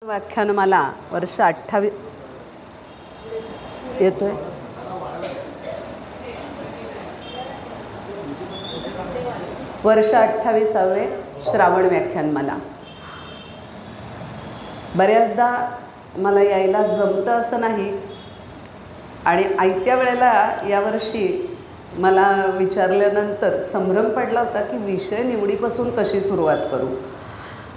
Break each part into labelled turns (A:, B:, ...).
A: व्याख्यानमाला वर्ष 28 येतोय. वर्ष 28वे श्रावण व्याख्यानमाला. बऱ्याचदा मला यायला जमतं असं नाही आणि आयत्या वेळेला यावर्षी मला विचारल्यानंतर संभ्रम पडला होता की विषय निवडीपासून कशी सुरुवात करू.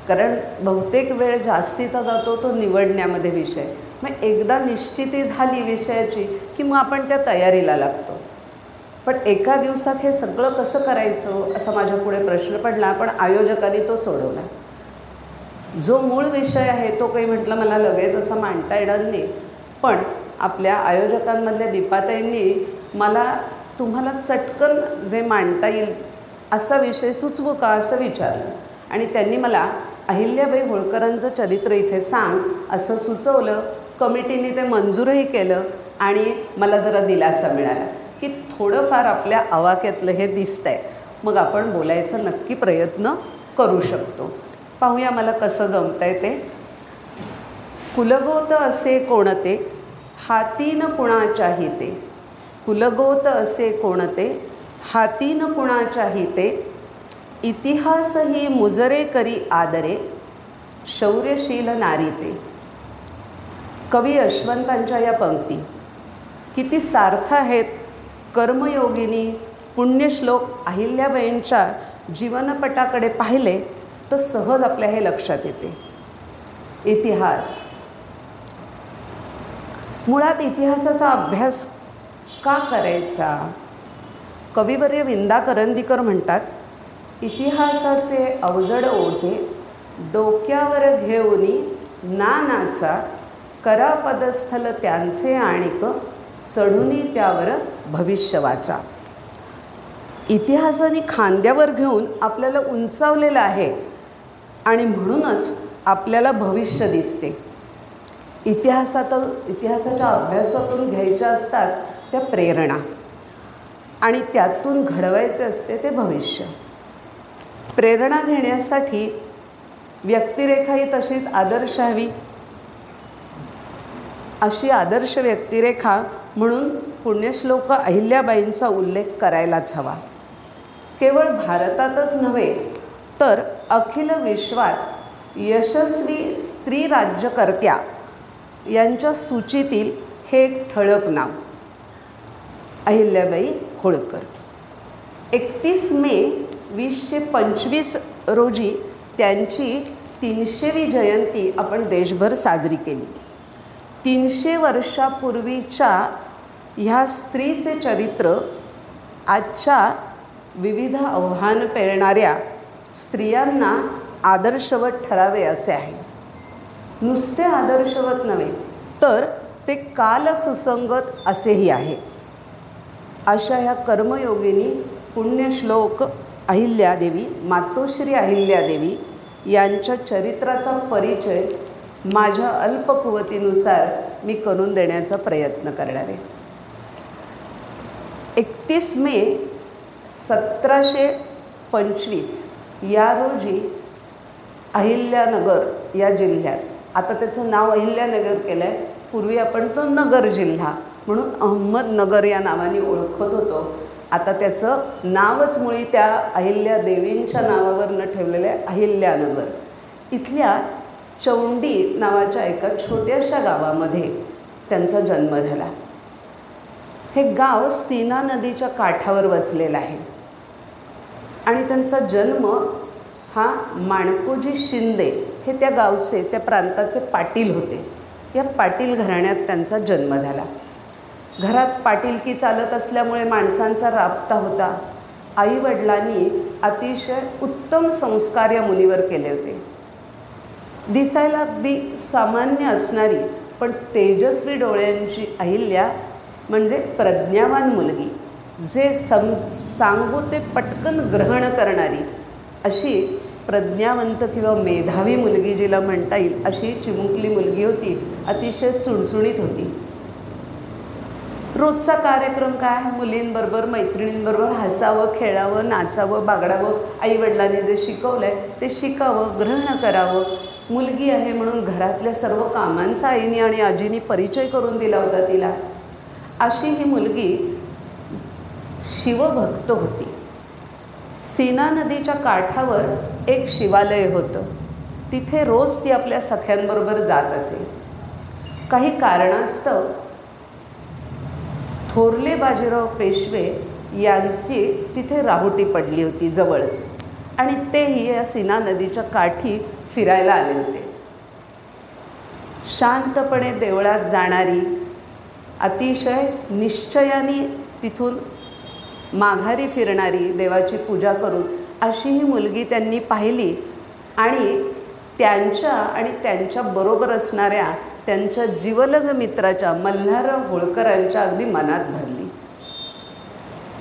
A: कारण बहुतेक वेळ जास्तीचा जातो तो निवडण्यामध्ये विषय. मग एकदा निश्चिती झाली विषयाची की मग आपण त्या तयारीला लागतो. पण एका दिवसात हे सगळं कसं करायचं असा माझ्यापुढे प्रश्न पडला. पण आयोजकांनी तो सोडवला. जो मूळ विषय आहे तो काही म्हटलं मला लगेच असं मांडता येणार नाही. पण आपल्या आयोजकांमधल्या दीपाताईंनी मला तुम्हाला चटकन जे मांडता येईल असा विषय सुचवू का असं विचारलं. आणि त्यांनी मला अहिल्याबाई होळकरांचं चरित्र इथे सांग असं सुचवलं. कमिटीने ते मंजूरही केलं आणि मला जरा दिलासा मिळाला की थोडंफार आपल्या आवाक्यातलं हे दिसतं आहे. मग आपण बोलायचा नक्की प्रयत्न करू शकतो. पाहूया मला कसं जमतं आहे ते. कुलगोत असे कोणते हातीन कुणाच्याही ते. कुलगोत असे कोणते हातीन कुणाच्याही ते. इतिहासही मुजरे करी आदरे शौर्यशील नारी ते. कवी यशवंतांच्या या पंक्ती किती सार्थ आहेत. कर्मयोगिनी पुण्यश्लोक अहिल्याबाईंच्या जीवनपटाकडे पाहिले तर सहज आपल्या हे लक्षात येते. इतिहास, मुळात इतिहासाचा अभ्यास का करायचा. कविवर्य विंदा करंदीकर म्हणतात, इतिहासाचे अवजड ओझे डोक्यावर घेऊनी नानाचा करा पदस्थल त्यांचे आणिक चढुनी त्यावर भविष्य वाचा. इतिहासाने खांद्यावर घेऊन आपल्याला उंचावलेलं आहे आणि म्हणूनच आपल्याला भविष्य दिसते. इतिहासाच्या अभ्यासातून घ्यायच्या असतात त्या प्रेरणा आणि त्यातून घडवायचे असते ते भविष्य. प्रेरणा घेण्यासाठी व्यक्तिरेखाही तशीच आदर्श हवी. अशी आदर्श व्यक्तिरेखा म्हणून पुण्यश्लोक अहिल्याबाईंचा उल्लेख करायलाच हवा. केवळ भारतातच नव्हे तर अखिल विश्वात यशस्वी स्त्री राज्यकर्त्या यांच्या सूचीतील हे एक ठळक नाव अहिल्याबाई होळकर. 31 मे 2025 रोजी त्यांची 300वी जयंती आपण देशभर साजरी केली. 300 वर्षापूर्वीच्या ह्या स्त्रीचे चरित्र आजच्या विविध आव्हान पेलणाऱ्या स्त्रियांना आदर्शवत ठरावे असे आहे. नुसते आदर्शवत नव्हे तर ते कालसुसंगत असेही आहे. अशा ह्या कर्मयोगिनी पुण्यश्लोक अहिल्यादेवी, मातोश्री अहिल्यादेवी यांच्या चरित्राचा परिचय माझ्या अल्पकुवतीनुसार मी करून देण्याचा प्रयत्न करणार आहे. 31 मे 1725 या रोजी अहिल्यानगर या जिल्ह्यात, आता त्याचं नाव अहिल्यानगर केलं आहे, पूर्वी आपण तो नगर जिल्हा म्हणून अहमदनगर या नावाने ओळखत होतो. आता त्याचं नावच मुळी त्या अहिल्यादेवींच्या नावावर न ठेवलेलं आहे, अहिल्यानगर. इथल्या चौंडी नावाच्या एका छोट्याशा गावामध्ये त्यांचा जन्म झाला. हे गाव सीना नदीच्या काठावर वसलेलं आहे आणि त्यांचा जन्म हा माणकोजी शिंदे हे त्या गावचे, त्या प्रांताचे पाटील होते. या पाटील घराण्यात त्यांचा जन्म झाला. घरात पाटीलकी चालत असल्यामुळे माणसांचा राबता होता. आईवडिलांनी अतिशय उत्तम संस्कार या मुलीवर केले होते. दिसायला अगदी सामान्य असणारी पण तेजस्वी डोळ्यांची अहिल्या म्हणजे प्रज्ञावान मुलगी, जे सांगू ते पटकन ग्रहण करणारी अशी प्रज्ञावंत किंवा मेधावी मुलगी जिला म्हणता येईल अशी चिमुकली मुलगी होती. अतिशय चुणचुणीत होती. रोजचा कार्यक्रम काय, मुलींबरोबर मैत्रिणींबरोबर हसावं, खेळावं, नाचावं, बागडावं, आईवडिलांनी जे शिकवलं आहे ते शिकावं, ग्रहण करावं, मुलगी आहे म्हणून घरातल्या सर्व कामांचा आईने आणि आजीनी परिचय करून दिला होता तिला. अशी ही मुलगी शिवभक्त होती. सीना नदीच्या काठावर एक शिवालय होतं. तिथे रोज ती आपल्या सख्यांबरोबर जात असे. काही कारणास्तव थोरले बाजीराव पेशवे यांची तिथे राहुटी पडली होती जवळच, आणि तेही या सीना नदीच्या काठी फिरायला आले होते. शांतपणे देवळात जाणारी, अतिशय निश्चयाने तिथून माघारी फिरणारी, देवाची पूजा करून अशी ही मुलगी त्यांनी पाहिली आणि त्यांच्या आणि त्यांच्याबरोबर असणाऱ्या त्यांच्या जीवलग मित्राच्या मल्हारराव होळकरांच्या अगदी मनात भरली.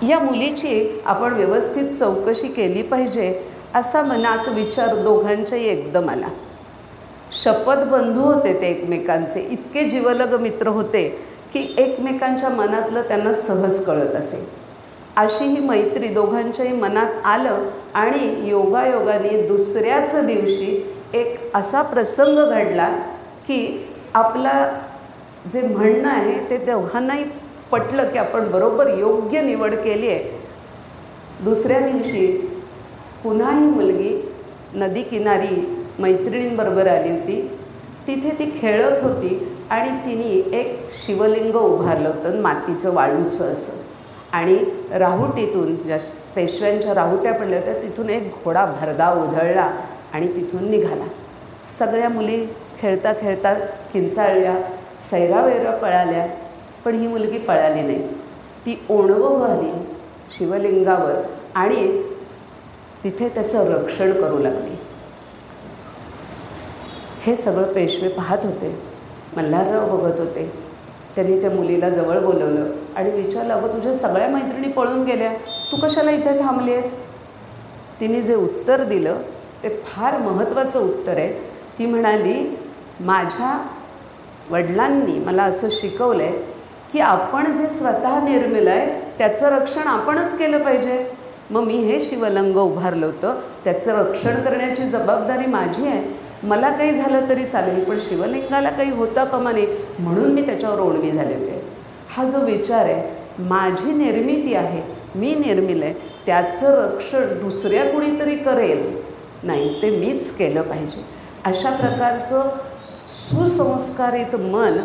A: या मुलीची आपण व्यवस्थित चौकशी केली पाहिजे असा मनात विचार दोघांच्याही एकदम आला. शपथबंधू होते ते एकमेकांचे, इतके जीवलग मित्र होते की एकमेकांच्या मनातलं त्यांना सहज कळत असे. अशी ही मैत्री दोघांच्याही मनात आलं आणि योगायोगाने दुसऱ्याच दिवशी एक असा प्रसंग घडला की आपला जे म्हणणं आहे ते दोघांनाही पटलं की आपण बरोबर योग्य निवड केली आहे. दुसऱ्या दिवशी पुन्हा ही मुलगी नदीकिनारी मैत्रिणींबरोबर आली होती. तिथे ती खेळत होती आणि तिने एक शिवलिंग उभारलं होतं, मातीचं वाळूचं असं, आणि राहुटीतून ज्या पेशव्यांच्या राहुट्या पडल्या होत्या तिथून एक घोडा भरधाव उधळला आणि तिथून निघाला. सगळ्या मुली खेळता खेळता किंचाळल्या, सैरावैरा पळाल्या, पण ही मुलगी पळाली नाही. ती ओणवं आली शिवलिंगावर आणि तिथे त्याचं रक्षण करू लागली. हे सगळं पेशवे पाहत होते, मल्हारराव बघत होते. त्यांनी त्या मुलीला जवळ बोलवलं आणि विचारलं, अगं तुझ्या सगळ्या मैत्रिणी पळून गेल्या, तू कशाला इथे थांबलीस? तिने जे उत्तर दिलं ते फार महत्त्वाचं उत्तर आहे. ती म्हणाली, माझ्या वडिलांनी मला असं शिकवलं आहे की आपण जे स्वतः निर्मिलं आहे त्याचं रक्षण आपणच केलं पाहिजे. मग मी हे शिवलिंग उभारलं होतं, त्याचं रक्षण करण्याची जबाबदारी माझी आहे. मला काही झालं तरी चालेल, पण शिवलिंगाला काही होता कामा नये म्हणून मी त्याच्यावर ओणवी झाले होते. हा जो विचार आहे, माझी निर्मिती आहे, मी निर्मिलं आहे, त्याचं रक्षण दुसऱ्या कुणीतरी करेल, नाही ते मीच केलं पाहिजे. अशा प्रकारचं सुसंस्कारित मन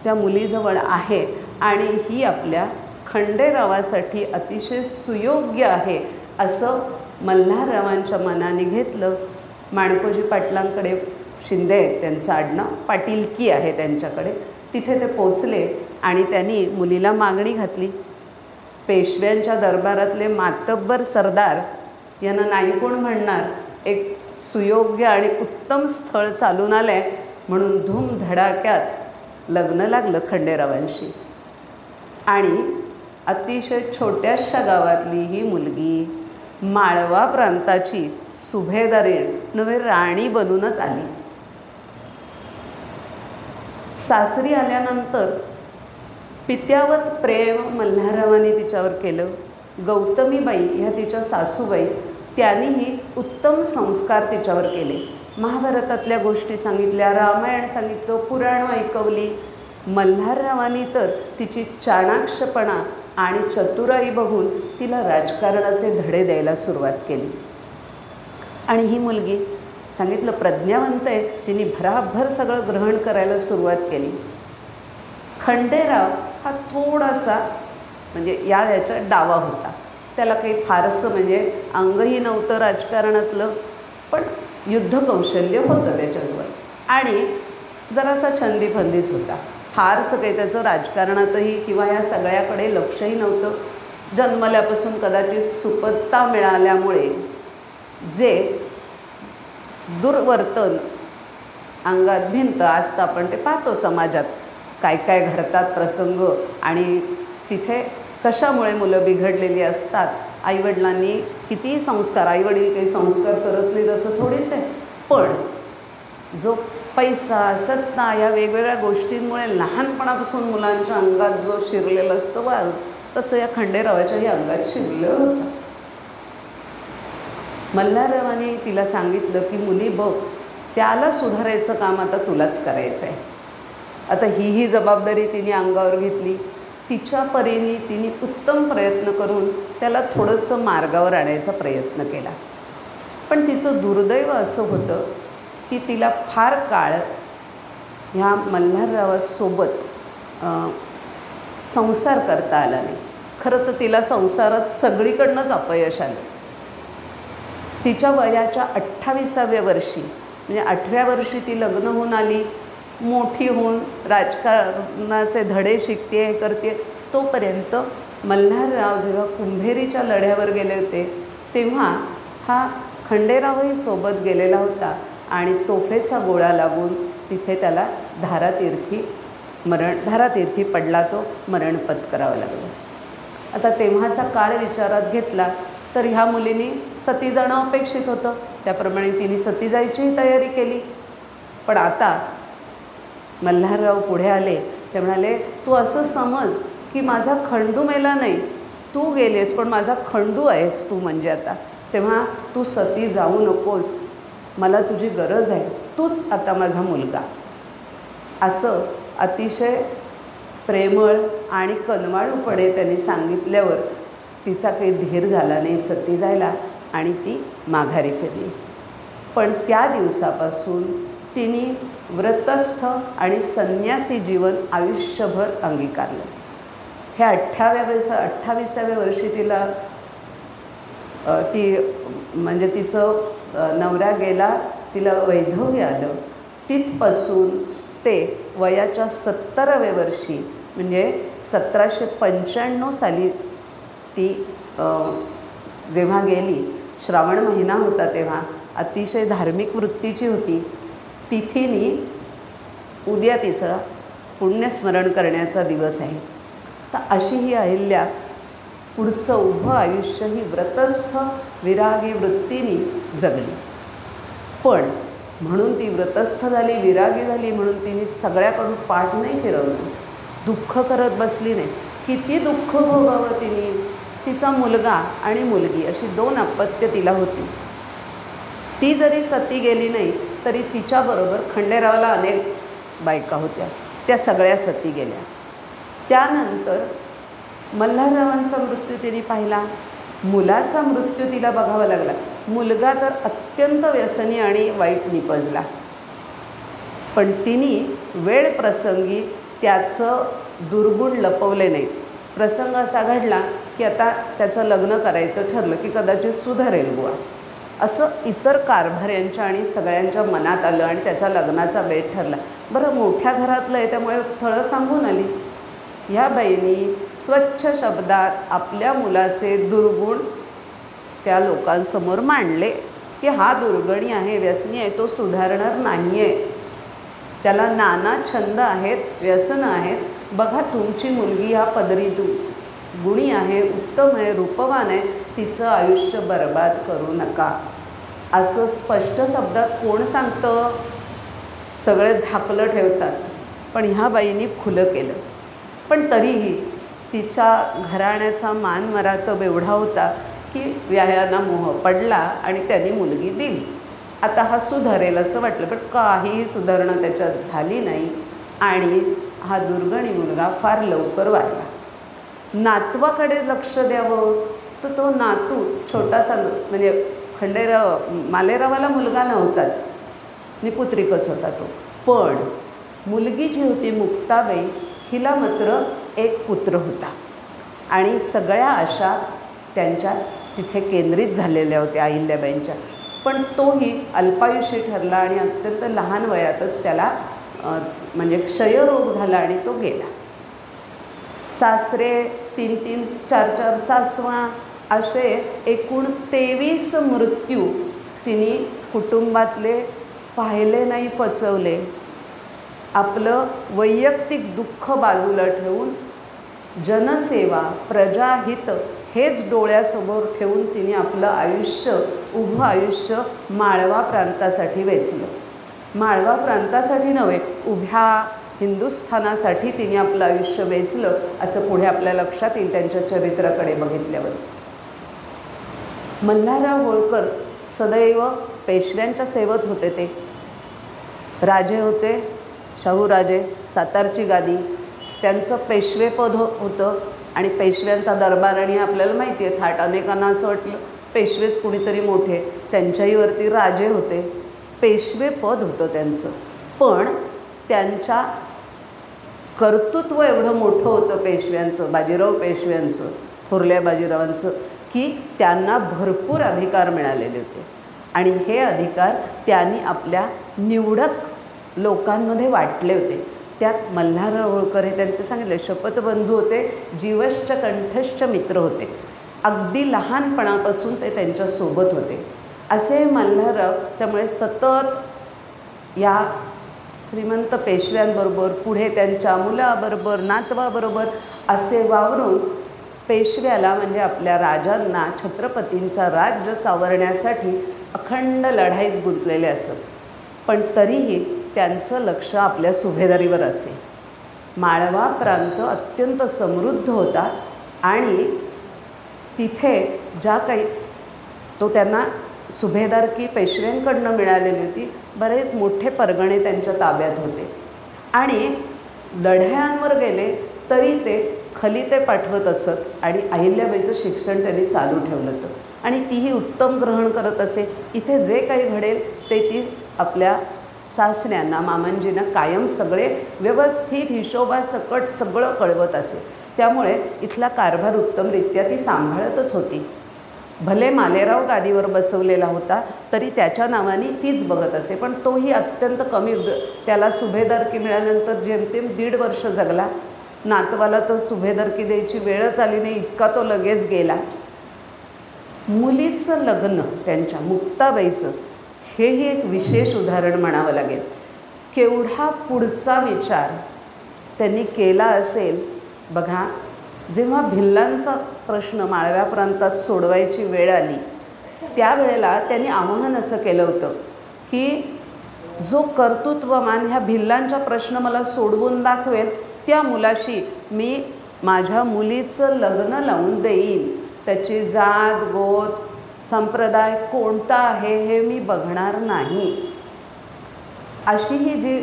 A: त्या मुलीजवळ आहे आणि ही आपल्या खंडेरावासाठी अतिशय सुयोग्य आहे असं मल्हाररावांच्या मनाने घेतलं. माणकोजी पाटलांकडे, शिंदे आहेत त्यांचं आडनाव, पाटीलकी आहे त्यांच्याकडे, तिथे ते पोचले आणि त्यांनी मुलीला मागणी घातली. पेशव्यांच्या दरबारातले मातब्बर सरदार यांना नाही कोण म्हणणार, एक सुयोग्य आणि उत्तम स्थळ चालून आलं आहे म्हणून धूमधडाक्यात लग्न लागलं खंडेरावांशी. आणि अतिशय छोट्याशा गावातली ही मुलगी माळवा प्रांताची सुभेदारीण नव्हे राणी बनूनच आली. सासरी आल्यानंतर पित्यावत प्रेम मल्हाररावांनी तिच्यावर केलं. गौतमीबाई ह्या तिच्या सासूबाई, त्यांनीही उत्तम संस्कार तिच्यावर केले. महाभारतातल्या गोष्टी सांगितल्या, रामायण सांगितलं, पुराणं ऐकवली. मल्हाररावांनी तर तिची चाणाक्षपणा आणि चतुराई बघून तिला राजकारणाचे धडे द्यायला सुरुवात केली. आणि ही मुलगी सांगितलं प्रज्ञावंत आहे, तिने भराभर सगळं ग्रहण करायला सुरुवात केली. खंडेराव हा थोडासा म्हणजे याच्यात डावा होता. त्याला काही फारसं म्हणजे अंगही नव्हतं राजकारणातलं, पण युद्धकौशल्य होतं त्याच्याजवळ आणि जरासा छंदीफंदीच होता. फारसं काही त्याचं राजकारणातही किंवा ह्या सगळ्याकडे लक्षही नव्हतं. जन्मल्यापासून कदाचित सुपत्ता मिळाल्यामुळे जे दुर्वर्तन अंगात भिनतं, आज तर आपण ते पाहतो समाजात काय काय घडतात प्रसंग आणि तिथे कशामुळे मुलं बिघडलेली असतात. आईवडिलांनी कितीही संस्कार, आईवडील काही संस्कार करत नाहीत असं थोडीच आहे, पण जो पैसा, सत्ता या वेगवेगळ्या गोष्टींमुळे लहानपणापासून मुलांच्या अंगात जो शिरलेलं असतं वार, तसं या खंडेरावाच्याही अंगात शिरलेलं होतं. मल्हाररावांनी तिला सांगितलं की मुली बघ, त्याला सुधारायचं काम आता तुलाच करायचं आहे. आता ही जबाबदारी तिने अंगावर घेतली. तिच्या परीने तिने उत्तम प्रयत्न करून त्याला थोडंसं मार्गावर आणायचा प्रयत्न केला. पण तिचं दुर्दैव असं होतं की तिला फार काळ ह्या मल्हाररावासोबत संसार करता आला नाही. खरं तर तिला संसारात सगळीकडनंच अपयश आलं. तिच्या वयाच्या 28व्या वर्षी म्हणजे 8व्या वर्षी ती लग्न होऊन आली, मोठी होऊन राजकारणाचे धडे शिकते हे करते. तोपर्यंत मल्हारराव जेव्हा कुंभेरीच्या लढ्यावर गेले होते तेव्हा हा खंडेरावही सोबत गेलेला होता आणि तोफेचा गोळा लागून तिथे त्याला धारातीर्थी पडला. तो मरण पत्करावं लागलं. आता तेव्हाचा काळ विचारात घेतला तर ह्या मुलीने सती जाणं अपेक्षित होतं. त्याप्रमाणे तिने सती जायचीही तयारी केली. पण आता मल्हारराव पुढे आले. ते म्हणाले, तू असं समज की माझा खंडू मेला नाही, तू गेलेस पण माझा खंडू आहेस तू म्हणजे आता. तेव्हा तू सती जाऊ नकोस, मला तुझी गरज आहे, तूच आता माझा मुलगा. असं अतिशय प्रेमळ आणि कनवाळूपणे त्यांनी सांगितल्यावर तिचा काही धीर झाला नाही सती जायला आणि ती माघारी फिरली. पण त्या दिवसापासून तिने व्रतस्थ आणि संन्यासी जीवन आयुष्यभर अंगीकारलं. हे 28व्या वर्षी तिला म्हणजे तिचं नवरा गेला, तिला वैधव्य आलं. तिथपासून ते वयाच्या 70व्या वर्षी म्हणजे 1795 साली ती जेव्हा गेली, श्रावण महिना होता तेव्हा, अतिशय धार्मिक वृत्तीची होती. तिथीनी उद्या तिचं पुण्यस्मरण करण्याचा दिवस आहे. तर अशी ही अहिल्या पुढचं उभं आयुष्य ही व्रतस्थ विरागी वृत्तीने जगली. पण म्हणून ती व्रतस्थ झाली, विरागी झाली म्हणून तिने सगळ्याकडून पाठ नाही फिरवलं, दुःख करत बसली नाही. किती दुःख भोगावं तिने. तिचा मुलगा आणि मुलगी अशी 2 अपत्य तिला होती. ती जरी सती गेली नाही तरी तिच्याबरोबर खंडेरावाला अनेक बायका होत्या, त्या सगळ्या सती गेल्या. त्यानंतर मल्हाररावांचा मृत्यू तिने पाहिला, मुलाचा मृत्यू तिला बघावा लागला. मुलगा तर अत्यंत व्यसनी आणि वाईट निपजला. पण तिने वेळ प्रसंगी त्याचं दुर्गुण लपवले नाहीत. प्रसंग असा घडला की आता त्याचं लग्न करायचं ठरलं की कदाचित सुधारेल बुवा, असं इतर कारभाऱ्यांच्या आणि सगळ्यांच्या मनात आलं आणि त्याच्या लग्नाचा बेत ठरला. बरं, मोठ्या घरातलं आहे त्यामुळे स्थळं सांगून आली. ह्या बाईंनी स्वच्छ शब्दात आपल्या मुलाचे दुर्गुण त्या लोकांसमोर मांडले की हा दुर्गणी आहे, व्यसनी आहे, तो सुधारणार नाही आहे, त्याला नाना छंद आहेत, व्यसनं आहेत. बघा, तुमची मुलगी हा पदरी गुणी आहे, उत्तम आहे, रूपवान आहे, तिचं आयुष्य बर्बाद करू नका, असं स्पष्ट शब्दात कोण सांगतं? सगळे झाकलं ठेवतात. पण ह्या बाईंनी खुलं केलं. पण तरीही तिच्या घराण्याचा मान मरातब एवढा होता की व्यायाना मोह पडला आणि त्यांनी मुलगी दिली. आता हा सुधारेल असं वाटलं, पण काहीही सुधारणा त्याच्यात झाली नाही आणि हा दुर्गणी मुलगा फार लवकर वारला. नातवाकडे लक्ष द्यावं तर तो नातू छोटासा, म्हणजे मालेरावाला मुलगा नव्हताच, निपुत्रिकच होता तो. पण मुलगी जी होती मुक्ताबाई, हिला मात्र एक पुत्र होता आणि सगळ्या आशा त्यांच्या तिथे केंद्रित झालेल्या होत्या अहिल्याबाईंच्या. पण तोही अल्पायुषी ठरला आणि अत्यंत लहान वयातच त्याला म्हणजे क्षयरोग झाला आणि तो गेला. सासरे 3-3, 4-4 सासवा असे एकूण 23 मृत्यू तिने कुटुंबातले पाहिले नाही, पचवले. आपलं वैयक्तिक दुःख बाजूला ठेवून जनसेवा, प्रजाहित हेच डोळ्यासमोर ठेवून तिने आपलं आयुष्य, उभं आयुष्य माळवा प्रांतासाठी वेचलं. माळवा प्रांतासाठी नव्हे, उभ्या हिंदुस्थानासाठी तिने आपलं आयुष्य वेचलं, असं पुढे आपल्या लक्षात येईल त्यांच्या चरित्राकडे बघितल्यावर. मल्हारराव होळकर सदैव पेशव्यांच्या सेवेत होते. ते राजे होते, शाहूराजे, सातारची गादी, त्यांचं पेशवेपद होतं आणि पेशव्यांचा दरबार. आणि आपल्याला माहिती आहे थाट, अनेकांना असं वाटलं पेशवेच कुणीतरी मोठे, त्यांच्याहीवरती राजे होते, पेशवेपद होतं त्यांचं. पण त्यांच्या कर्तृत्व एवढं मोठं होतं पेशव्यांचं, बाजीराव पेशव्यांचं, थोरल्या बाजीरावांचं, की त्यांना भरपूर अधिकार मिळालेले होते. आणि हे अधिकार त्यांनी आपल्या निवडक लोकांमध्ये वाटले होते. त्यात मल्हारराव होळकर हे त्यांचे सांगितले शपथबंधू होते, जीवश्च कंठश्च मित्र होते. अगदी लहानपणापासून ते त्यांच्यासोबत होते असे मल्हारराव. त्यामुळे सतत या श्रीमंत पेशव्यांबरोबर, पुढे त्यांच्या मुलाबरोबर, नातवाबरोबर असे वावरून पेशव्याला म्हणजे आपल्या राजांना, छत्रपतींचा राज्य सावरण्यासाठी अखंड लढाईत गुंतलेले असत. पण तरीही त्यांचं लक्ष आपल्या सुभेदारीवर असे. माळवा प्रांत अत्यंत समृद्ध होता आणि तिथे ज्या काही तो त्यांना सुभेदारकी पेशव्यांकडनं मिळालेली होती. बरेच मोठे परगणे त्यांच्या ताब्यात होते आणि लढ्यांवर गेले तरी ते खलिते पाठवत असत आणि अहिल्याबाईचं शिक्षण त्यांनी चालू ठेवलं होतं आणि तीही उत्तम ग्रहण करत असे. इथे जे काही घडेल ते ती आपल्या सासऱ्यांना, मामांजींना कायम सगळे व्यवस्थित हिशोबासकट सगळं कळवत असे. त्यामुळे इथला कारभार उत्तमरित्या ती सांभाळतच होती. भले मालेराव गादीवर बसवलेला होता तरी त्याच्या नावाने तीच बघत असे. पण तोही अत्यंत कमी, त्याला सुभेदारकी मिळाल्यानंतर जेमतेम 1.5 वर्ष जगला. नातवाला तर सुभेदारकी द्यायची वेळच आली नाही, इतका तो लगेच गेला. मुलीचं लग्न त्यांच्या मुक्ताबाईचं हेही एक विशेष उदाहरण म्हणावं लागेल. केवढा पुढचा विचार त्यांनी केला असेल बघा. जेव्हा भिल्लांचा प्रश्न माळव्या प्रांतात सोडवायची वेळ आली त्यावेळेला त्यांनी आवाहन असं केलं होतं की जो कर्तृत्वमान ह्या भिल्लांचा प्रश्न मला सोडवून दाखवेल त्या मुलाशी मी माझ्या मुलीचं लग्न लावून देईन. त्याची जात गोत संप्रदाय कोणता आहे हे मी बघणार नाही. अशी ही जी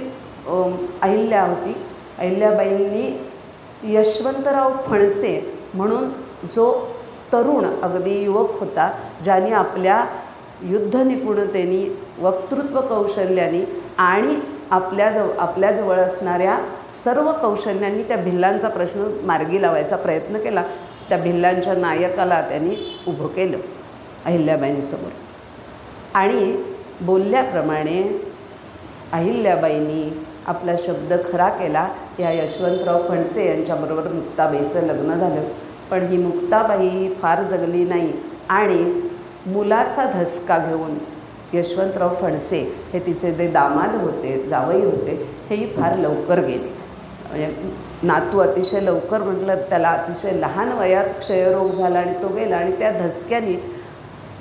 A: अहिल्या होती, अहिल्याबाईंनी यशवंतराव फणसे म्हणून जो तरुण अगदी युवक होता, ज्याने आपल्या युद्धनिपुणतेने, वक्तृत्व कौशल्याने आणि आपल्याजवळ असणाऱ्या सर्व कौशल्यांनी त्या भिल्लांचा प्रश्न मार्गी लावायचा प्रयत्न केला. त्या भिल्लांच्या नायकाला त्यांनी उभं केलं अहिल्याबाईंसमोर आणि बोलल्याप्रमाणे अहिल्याबाईंनी आपला शब्द खरा केला. या यशवंतराव फणसे यांच्याबरोबर मुक्ताबाईचं लग्न झालं. पण ही मुक्ताबाई फार जगली नाही आणि मुलाचा धसका घेऊन यशवंतराव फणसे हे तिचे जे दामाद होते, जावई होते, हेही फार लवकर गेले. म्हणजे नातू अतिशय लवकर म्हटलं, त्याला अतिशय लहान वयात क्षयरोग झाला आणि तो गेला. आणि त्या धसक्याने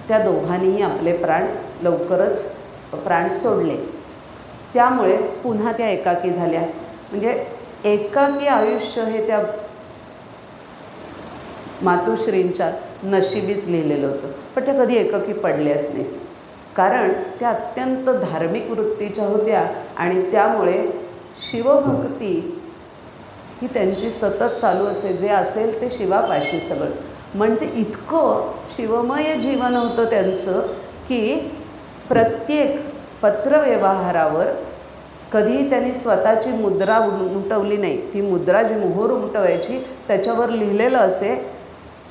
A: त्या दोघांनीही आपले लवकरच प्राण सोडले. त्यामुळे पुन्हा त्या एकाकी झाल्या. म्हणजे एकाकी आयुष्य हे त्या मातोश्रींच्या नशिबीच लिहिलेलं होतं. पण त्या कधी एकाकी पडल्याच नाहीत, कारण त्या अत्यंत धार्मिक वृत्तीच्या होत्या आणि त्यामुळे शिवभक्ती ही त्यांची सतत चालू असे. जे असेल ते शिवापाशी सगळं. म्हणजे इतकं शिवमय जीवन होतं त्यांचं की प्रत्येक पत्रव्यवहारावर कधीही त्यांनी स्वतःची मुद्रा उमटवली नाही. ती मुद्रा जी मोहोर उमटवायची त्याच्यावर लिहिलेलं असे,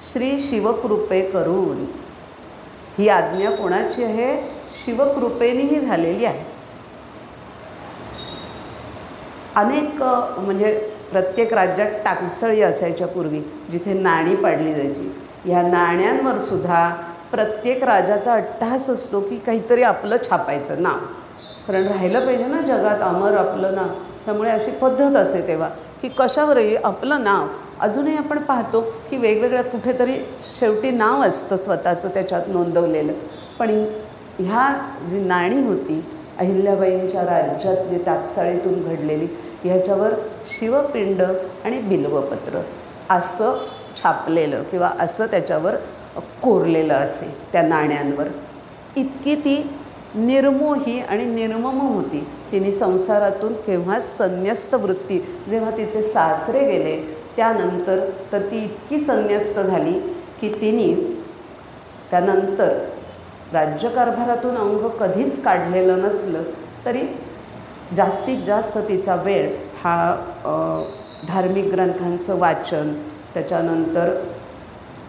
A: श्री शिवकृपे करून. ही आज्ञा कोणाची आहे? शिवकृपेनेही झालेली आहे. अनेक म्हणजे प्रत्येक राज्यात टाकसळी असायच्या पूर्वी, जिथे नाणी पाडली जायची. ह्या नाण्यांवर सुद्धा प्रत्येक राजाचा अट्टहास असतो की काहीतरी आपलं छापायचं नाव, कारण राहिलं पाहिजे ना जगात अमर आपलं नाव. त्यामुळे अशी पद्धत असे तेव्हा की कशावरही आपलं नाव. अजूनही आपण पाहतो की वेगवेगळ्या कुठेतरी शेवटी नाव असतं स्वतःचं त्याच्यात नोंदवलेलं. पण ह्या जी नाणी होती अहिल्याबाईंच्या राज्यातली टाकसाळीतून घडलेली, ह्याच्यावर शिवपिंड आणि बिल्वपत्र असं छापलेलं किंवा असं त्याच्यावर कोरलेलं असे त्या नाण्यांवर. इतकी ती निर्मोही आणि निर्मम होती तिने संसारातून केव्हाच संन्यस्त वृत्ती, जेव्हा तिचे सासरे गेले त्यानंतर तर ती इतकी संन्यस्त झाली की तिने त्यानंतर राज्यकारभारातून अंग कधीच काढलेलं नसलं तरी जास्तीत जास्त तिचा वेळ हा धार्मिक ग्रंथांचं वाचन, त्याच्यानंतर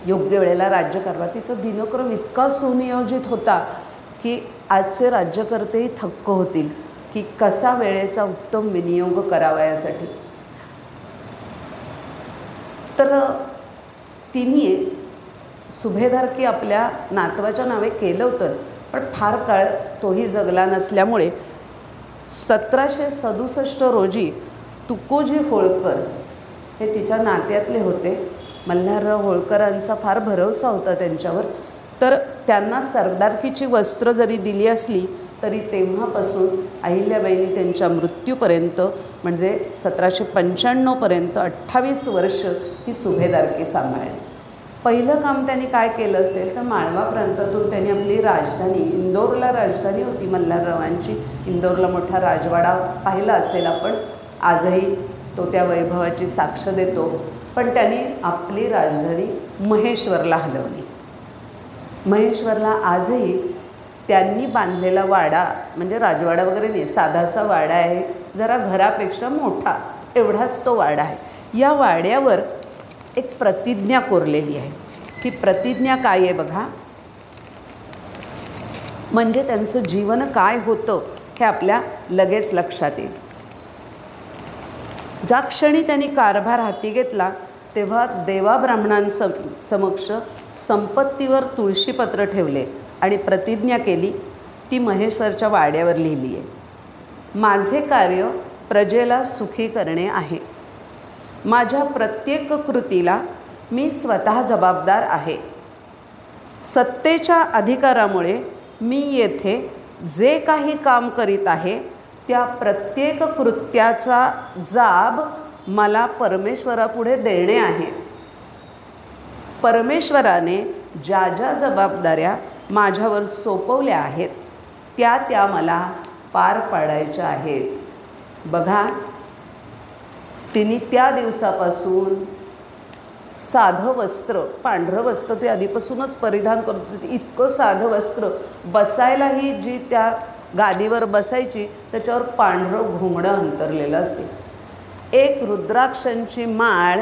A: योग्य वेळेला राज्यकारभार, तिचा दिनक्रम इतका सुनियोजित होता की आजचे राज्यकर्तेही थक्क होतील की कसा वेळेचा उत्तम विनियोग करावा यासाठी. तर तिने सुभेदार की आपल्या नातवाच्या नावे केलं होतं, पण फार काळ तोही जगला नसल्यामुळे 1767 रोजी तुकोजी होळकर हे तिच्या नात्यातले होते. मल्हारराव होळकरांचा फार भरवसा होता त्यांच्यावर, तर त्यांना सरदारकीची वस्त्र जरी दिली असली तरी तेव्हापासून अहिल्याबाईंनी त्यांच्या मृत्यूपर्यंत म्हणजे 1795पर्यंत 28 वर्ष ही सुभेदारकी सांभाळली. पहिलं काम त्यांनी काय केलं असेल तर माळवा प्रांतातून त्यांनी आपली राजधानी, इंदोरला राजधानी होती मल्हाररावांची, इंदोरला मोठा राजवाडा पाहिला असेल आपण, आजही तो त्या वैभवाची साक्ष देतो, पण त्यांनी आपली राजधानी महेश्वरला हलवली. महेश्वरला आजही त्यांनी बांधलेला वाडा, म्हणजे राजवाडा वगैरे नाही, साधासा वाडा आहे, जरा घरापेक्षा मोठा एवढाच तो वाडा आहे. या वाड्यावर एक प्रतिज्ञा कोरलेली आहे. ती प्रतिज्ञा काय आहे बघा, म्हणजे त्यांचं जीवन काय होतं हे आपल्या लगेच लक्षात येईल. ज्या क्षणी त्यांनी कारभार हाती घेतला तेव्हा देवाब्राह्मणांसमक्ष संपत्तीवर तुळशीपत्र ठेवले आणि प्रतिज्ञा केली. ती महेश्वरच्या वाड्यावर लिहिली आहे. माझे कार्य प्रजेला सुखी करणे आहे. माझ्या प्रत्येक कृतीला मी स्वतः जबाबदार आहे. सत्तेच्या अधिकारामुळे मी येथे जे काही काम करीत आहे त्या प्रत्येक कृत्याचा जाब मला परमेश्वरापुढे देणे आहे. परमेश्वराने ज्या ज्या जबाबदाऱ्या माझ्यावर सोपवल्या आहेत त्या मला पार पाडायच्या आहेत. बघा, तिने त्या दिवसापासून साधं वस्त्र, पांढरं वस्त्र ते आधीपासूनच परिधान करत होते. इतकं साधं वस्त्र, बसायलाही जी त्या गादीवर बसायची त्याच्यावर पांढरं घुंगडं अंतरलेलं असेल. एक रुद्राक्षांची माळ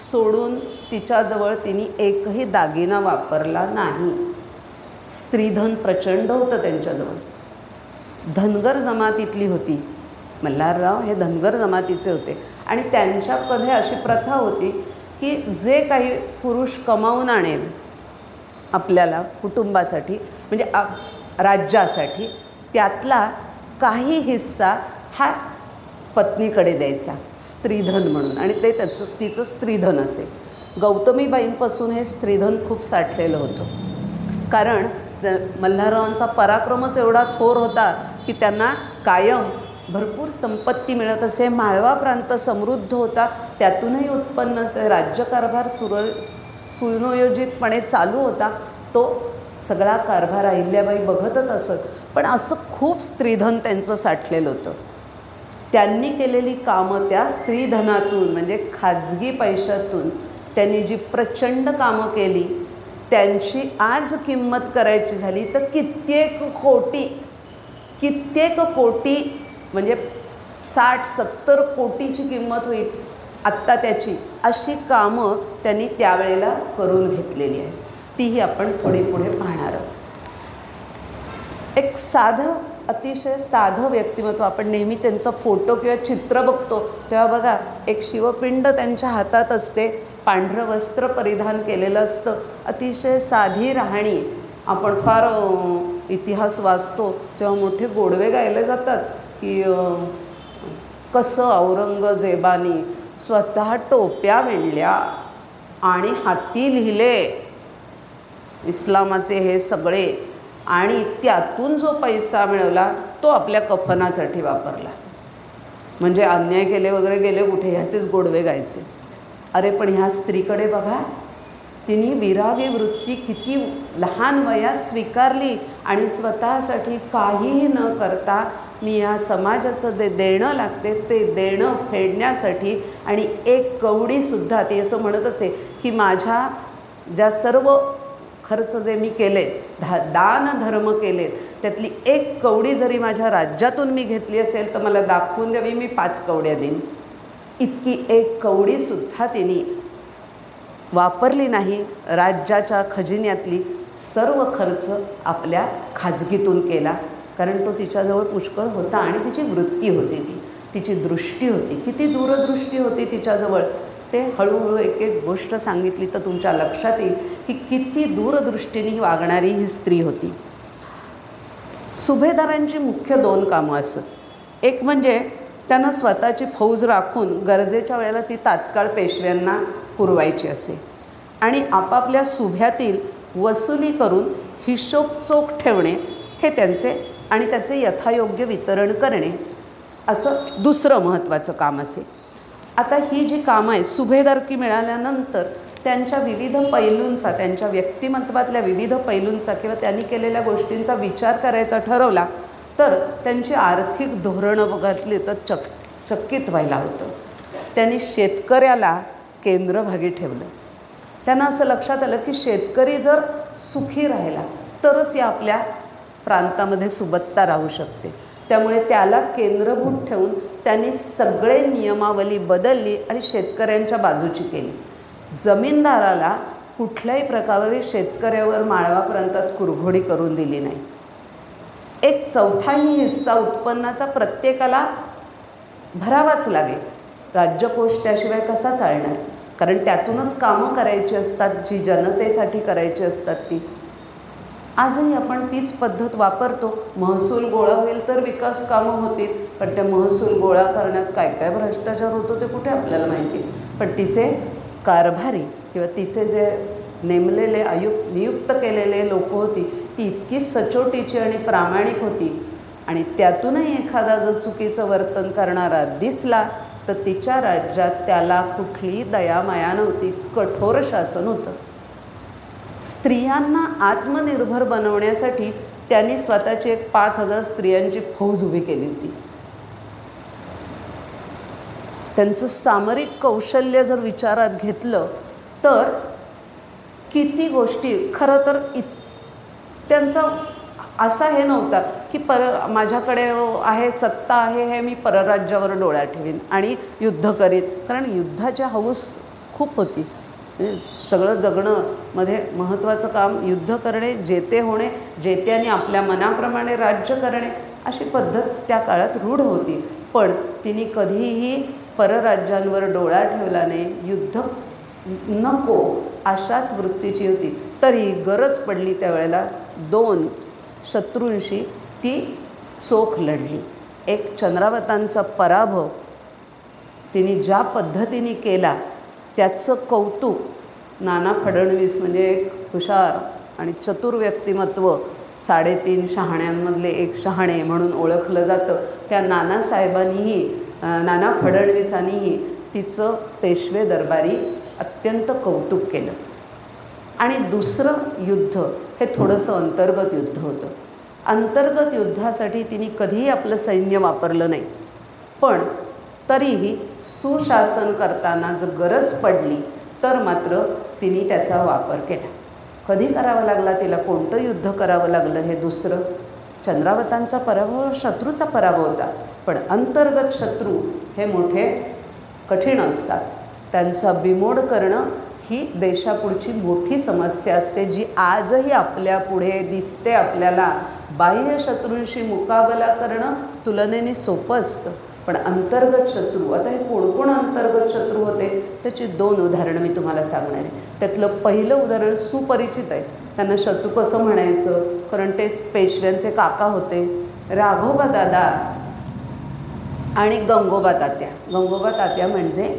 A: सोडून तिच्याजवळ तिने एकही दागिना वापरला नाही. स्त्रीधन प्रचंड होतं त्यांच्याजवळ. धनगर जमातीतली होती मल्हारराव, हे धनगर जमातीचे होते आणि त्यांच्याकडे अशी प्रथा होती की जे काही पुरुष कमावून आणेल आपल्याला कुटुंबासाठी म्हणजे राज्यासाठी, त्यातला काही हिस्सा हा पत्नीकडे द्यायचा स्त्रीधन म्हणून, आणि ते तिचं स्त्रीधन असेल. गौतमीबाईंपासून हे स्त्रीधन खूप साठलेलं होतं, कारण मल्हाररावांचा पराक्रमच एवढा थोर होता की त्यांना कायम भरपूर संपत्ती मिळत असे. माळवा प्रांत समृद्ध होता, त्यातूनही उत्पन्न, राज्यकारभार सुनियोजितपणे चालू होता. तो सगळा कारभार अहिल्याबाई बघतच असत, पण असं खूप स्त्रीधन त्यांचं साठलेलं होतं. त्यांनी केलेली कामं त्या स्त्रीधनातून म्हणजे खाजगी पैशातून त्यांनी जी प्रचंड कामं केली त्यांची आज किंमत करायची झाली तर कित्येक कोटी म्हणजे 60-70 कोटीची किंमत होईल आत्ता त्याची. अशी कामं त्यांनी त्यावेळेला करून घेतलेली आहे. तीही आपण थोडी पुढे पाहणार आहोत. एक साधं, अतिशय साधं व्यक्तिमत्व. आपण नेहमी त्यांचा फोटो किंवा चित्र बघतो तेव्हा बघा, एक शिवपिंड त्यांच्या हातात असते, पांढरं वस्त्र परिधान केलेलं असतं, अतिशय साधी राहणी. आपण फार इतिहास वाचतो तेव्हा मोठे गोडवे गायले जातात की कसं औरंगजेबानी स्वतः टोप्या विणल्या आणि हाती लिहिले इस्लामाचे हे सगळे, आणि त्यातून जो पैसा मिळवला तो आपल्या कफनासाठी वापरला. म्हणजे अन्याय केले वगैरे गेले कुठे, ह्याचेच गोडवे गायचे. अरे पण ह्या स्त्रीकडे बघा, तिने विरागी वृत्ती किती लहान वयात स्वीकारली आणि स्वतःसाठी काहीही न करता मी या समाजाचं देणं लागते ते देणं फेडण्यासाठी आणि एक कवडीसुद्धा ती असं म्हणत असे की माझ्या ज्या सर्व खर्च जे मी केलेत दान धर्म केलेत त्यातली एक कवडी जरी माझ्या राज्यातून मी घेतली असेल तर मला दाखवून द्यावी, मी 5 कवड्या देईन. इतकी एक कवडीसुद्धा तिने वापरली नाही. राज्याच्या खजिन्यातली सर्व खर्च आपल्या खाजगीतून केला, कारण तो तिच्याजवळ पुष्कळ होता आणि तिची वृत्ती होती, तिची दृष्टी होती. किती दूरदृष्टी होती तिच्याजवळ ते हळूहळू एक एक गोष्ट सांगितली तर तुमच्या लक्षात येईल की किती दूरदृष्टीने वागणारी ही स्त्री होती. सुभेदारांची मुख्य 2 कामं असत. एक म्हणजे त्यांना स्वतःची फौज राखून गरजेच्या वेळेला ती तात्काळ पेशव्यांना पुरवायची असे आणि आपापल्या सुभ्यातील वसुली करून हिशोब चोख ठेवणे हे त्यांचे आणि त्याचे यथायोग्य वितरण करणे असं दुसरं महत्त्वाचं काम असे. आता ही जी कामं आहे सुभेदारकी मिळाल्यानंतर त्यांच्या विविध पैलूंचा, त्यांच्या व्यक्तिमत्वातल्या विविध पैलूंचा किंवा त्यांनी केलेल्या गोष्टींचा विचार करायचा ठरवला तर त्यांची आर्थिक धोरणं बघितली तर चकित व्हायला होतं. त्यांनी शेतकऱ्याला केंद्रभागी ठेवलं. त्यांना असं लक्षात आलं की शेतकरी जर सुखी राहिला तरच या आपल्या प्रांतामध्ये सुबत्ता राहू शकते. त्यामुळे त्याला केंद्रभूत ठेवून त्यांनी सगळे नियमावली बदलली आणि शेतकऱ्यांच्या बाजूची केली. जमीनदाराला कुठल्याही प्रकारे शेतकऱ्यावर माळवा प्रांतात कुरघोडी करून दिली नाही. 1/4 हिस्सा उत्पन्नाचा प्रत्येकाला भरावाच लागेल. राज्यकोष त्याशिवाय कसा चालणार, कारण त्यातूनच कामं करायची असतात जी जनतेसाठी करायची असतात ती. आजही आपण तीच पद्धत वापरतो. महसूल गोळा होईल तर विकास कामं होतील, पण त्या महसूल गोळा करण्यात काय काय भ्रष्टाचार होतो ते कुठे आपल्याला माहिती. पण तिचे कारभारी किंवा तिचे जे नेमलेले नियुक्त केलेले लोक होती ती इतकी सचोटीची आणि प्रामाणिक होती आणि त्यातूनही एखादा जो चुकीचं वर्तन करणारा दिसला तर तिच्या राज्यात त्याला कुठलीही दयामाया नव्हती, कठोर शासन होतं. स्त्रियांना आत्मनिर्भर बनवण्यासाठी त्यांनी स्वतःची एक 5,000 स्त्रियांची फौज उभी केली होती. त्यांचं सामरिक कौशल्य जर विचारात घेतलं तर किती गोष्टी खरं तर त्यांचा असा हे नव्हता की माझ्याकडे आहे सत्ता आहे हे मी परराज्यावर डोळा ठेवीन आणि युद्ध करीन, कारण युद्धाची हौस खूप होती. सगळं जगणं मध्ये महत्त्वाचं काम युद्ध करणे, जेते होणे, जेत्याने आपल्या मनाप्रमाणे राज्य करणे अशी पद्धत त्या काळात रूढ होती. पण तिने कधीही परराज्यांवर डोळा ठेवला नाही. युद्ध नको अशाच वृत्तीची होती. तरी गरज पडली त्यावेळेला 2 शत्रूंशी ती चोख लढली. एक चंद्रावतांचा पराभव तिने ज्या पद्धतीने केला त्याचं कौतुक नाना फडणवीस म्हणजे एक हुशार आणि चतुर व्यक्तिमत्व, 3.5 शहाण्यांमधले एक शहाणे म्हणून ओळखलं जातं, त्या नानासाहेबांनीही नाना फडणवीसांनीही तिचं पेशवे दरबारी अत्यंत कौतुक केलं. आणि दुसरं युद्ध हे थोडंसं अंतर्गत युद्ध होतं. अंतर्गत युद्धासाठी तिने कधीही आपलं सैन्य वापरलं नाही, पण तरीही सुशासन करताना जर गरज पडली तर मात्र तिने त्याचा वापर केला. कधी करावा लागला तिला, कोणतं युद्ध करावं लागलं हे दुसरं. चंद्रावतांचा पराभव शत्रूचा पराभव होता, पण अंतर्गत शत्रू हे मोठे कठीण असतात. त्यांचा बिमोड करणं ही देशापुढची मोठी समस्या असते, जी आजही आपल्या पुढे दिसते आपल्याला. बाह्य शत्रूंशी मुकाबला करणं तुलनेने सोपं असतं, पण अंतर्गत शत्रू, आता हे कोणकोण अंतर्गत शत्रू होते त्याची 2 उदाहरणं मी तुम्हाला सांगणार आहे. त्यातलं पहिलं उदाहरण सुपरिचित आहे. त्यांना शत्रू कसं म्हणायचं, कारण तेच पेशव्यांचे काका होते, राघोबा दादा आणि गंगोबा तात्या. गंगोबा तात्या म्हणजे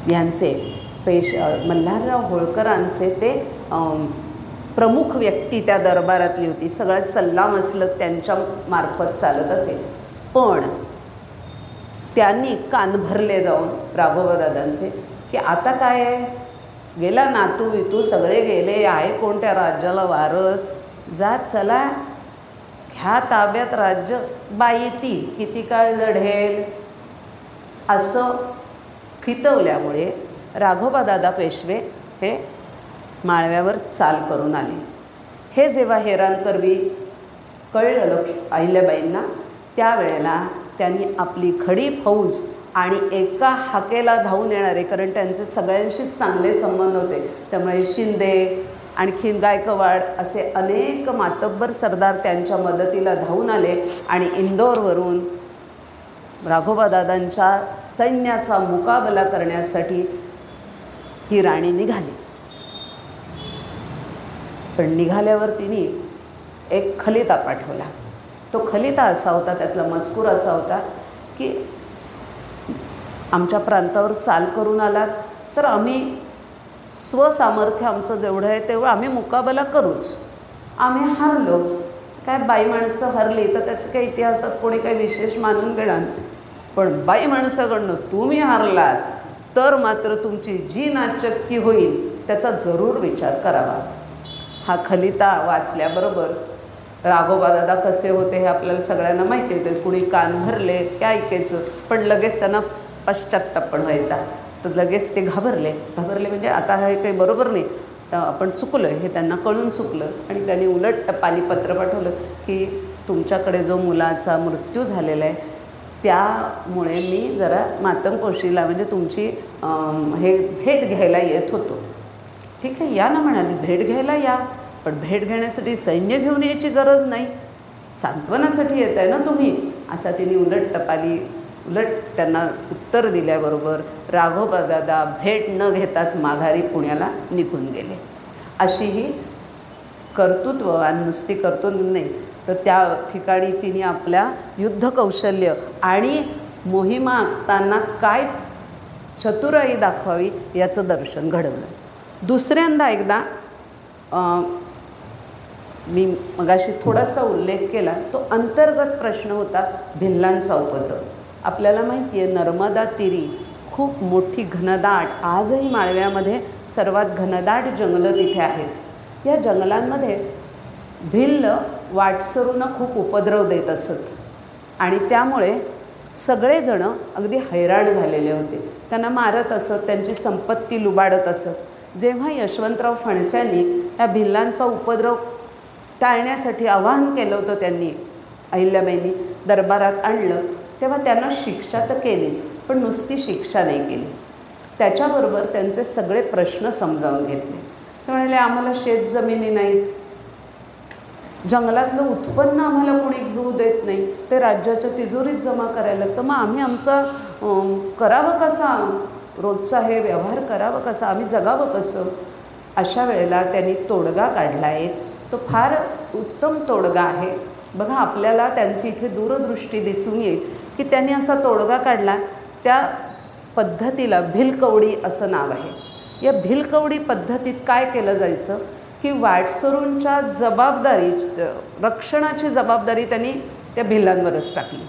A: यांचे मल्हारराव होळकरांचे ते प्रमुख व्यक्ती त्या दरबारातली होती. सगळ्यात सल्लामसलत त्यांच्या मार्फत चालत असेल. पण त्यांनी कान भरले जाऊन राघोबादादांचे की आता काय आहे, गेला नातू वितू सगळे गेले, आहे कोणत्या राज्याला वारस, जा चला ह्या ताब्यात राज्य बाई ती किती काळ लढेल असं फितवल्यामुळे राघोबादादा पेशवे हे माळव्यावर चाल करून आले. हे जेव्हा हेरांकरवी कळलं अहिल्याबाईंना, त्यावेळेला त्यांनी आपली खडी फौज आणि एका हाकेला धावून येणारे, कारण त्यांचे सगळ्यांशीच चांगले संबंध होते, त्यामुळे शिंदे आणखीन गायकवाड असे अनेक मातब्बर सरदार त्यांच्या मदतीला धावून आले आणि इंदोरवरून राघोबादादांच्या सैन्याचा मुकाबला करण्यासाठी ही राणी निघाली. पण निघाल्यावर तिने एक खलिता पाठवला. तो खलिता असा होता, त्यातला मजकूर असा होता की आमच्या प्रांतावर चाल करून आलात तर आम्ही स्वसामर्थ्य आमचं जेवढं आहे तेवढं आम्ही मुकाबला करूच. आम्ही हारलो, काय बाई माणसं हरली तर त्याचं काही इतिहासात कोणी काही विशेष मानून घेणार नाही, पण बाई माणसाकडनं तुम्ही हारलात तर मात्र तुमची जी नाचक्की होईल त्याचा जरूर विचार करावा. हा खलिता वाचल्याबरोबर राघोबादादा कसे होते हे आपल्याला सगळ्यांना माहिती आहे. कुणी कान भरले हे ऐकायचं, पण लगेच त्यांना पश्चात्ताप पण व्हायचा. तर लगेच ते घाबरले म्हणजे आता हे काही बरोबर नाही, आपण चुकलं हे त्यांना कळून चुकलं. आणि त्यांनी उलट टपाली पत्र पाठवलं की तुमच्याकडे जो मुलाचा मृत्यू झालेला आहे त्यामुळे मी जरा मातंगपोशीला म्हणजे तुमची हे भेट घ्यायला येत होतो. ठीक आहे, या ना म्हणाली, भेट घ्यायला या, पण भेट घेण्यासाठी सैन्य घेऊन यायची गरज नाही, सांत्वनासाठी येत आहे ना तुम्ही, असा तिने उलट त्यांना उत्तर दिल्याबरोबर राघोबादादा भेट न घेताच माघारी पुण्याला निघून गेले. अशी ही कर्तृत्ववान, नुसती कर्तृत्व नाही तर त्या ठिकाणी तिने आपल्या युद्धकौशल्य आणि मोहिमा आखताना काय चतुराई दाखवावी याचं दर्शन घडवलं. दुसऱ्यांदा एकदा मी मगाशी थोडासा उल्लेख केला, तो अंतर्गत प्रश्न होता भिल्लांचा उपद्रव. आपल्याला माहिती आहे नर्मदा तीरी खूप मोठी घनदाट, आजही माळव्यामध्ये सर्वात घनदाट जंगलं तिथे आहेत. या जंगलांमध्ये भिल्ल वाटसरूंना खूप उपद्रव देत असत आणि त्यामुळे सगळेजणं अगदी हैराण झालेले होते. त्यांना मारत असत, त्यांची संपत्ती लुबाडत असत. जेव्हा यशवंतराव फणस्यांनी या भिल्लांचा उपद्रव टाळण्यासाठी आवाहन केलं होतं, त्यांनी अहिल्याबाईंनी दरबारात आणलं, तेव्हा त्यांना शिक्षा तर केलीच, पण नुसती शिक्षा नाही केली, त्याच्याबरोबर त्यांचे सगळे प्रश्न समजावून घेतले. ते म्हणाले आम्हाला शेतजमिनी नाहीत, जंगलातलं उत्पन्न आम्हाला कोणी घेऊ देत नाही, ते राज्याच्या तिजोरीत जमा करायला लागतं, मग आम्ही आमचं करावं कसा, रोजचा हे व्यवहार करावं कसा, आम्ही जगावं कसं. अशा वेळेला त्यांनी तोडगा काढला आहे, तो फार उत्तम तोडगा आहे. बघा आपल्याला त्यांची इथे दूरदृष्टी दिसून येईल की त्यांनी असा तोडगा काढला. त्या पद्धतीला भिलकवडी असं नाव आहे. या भिलकवडी पद्धतीत काय केलं जायचं की वाटसरूंच्या रक्षणाची जबाबदारी त्यांनी त्या भिल्लांवरच टाकली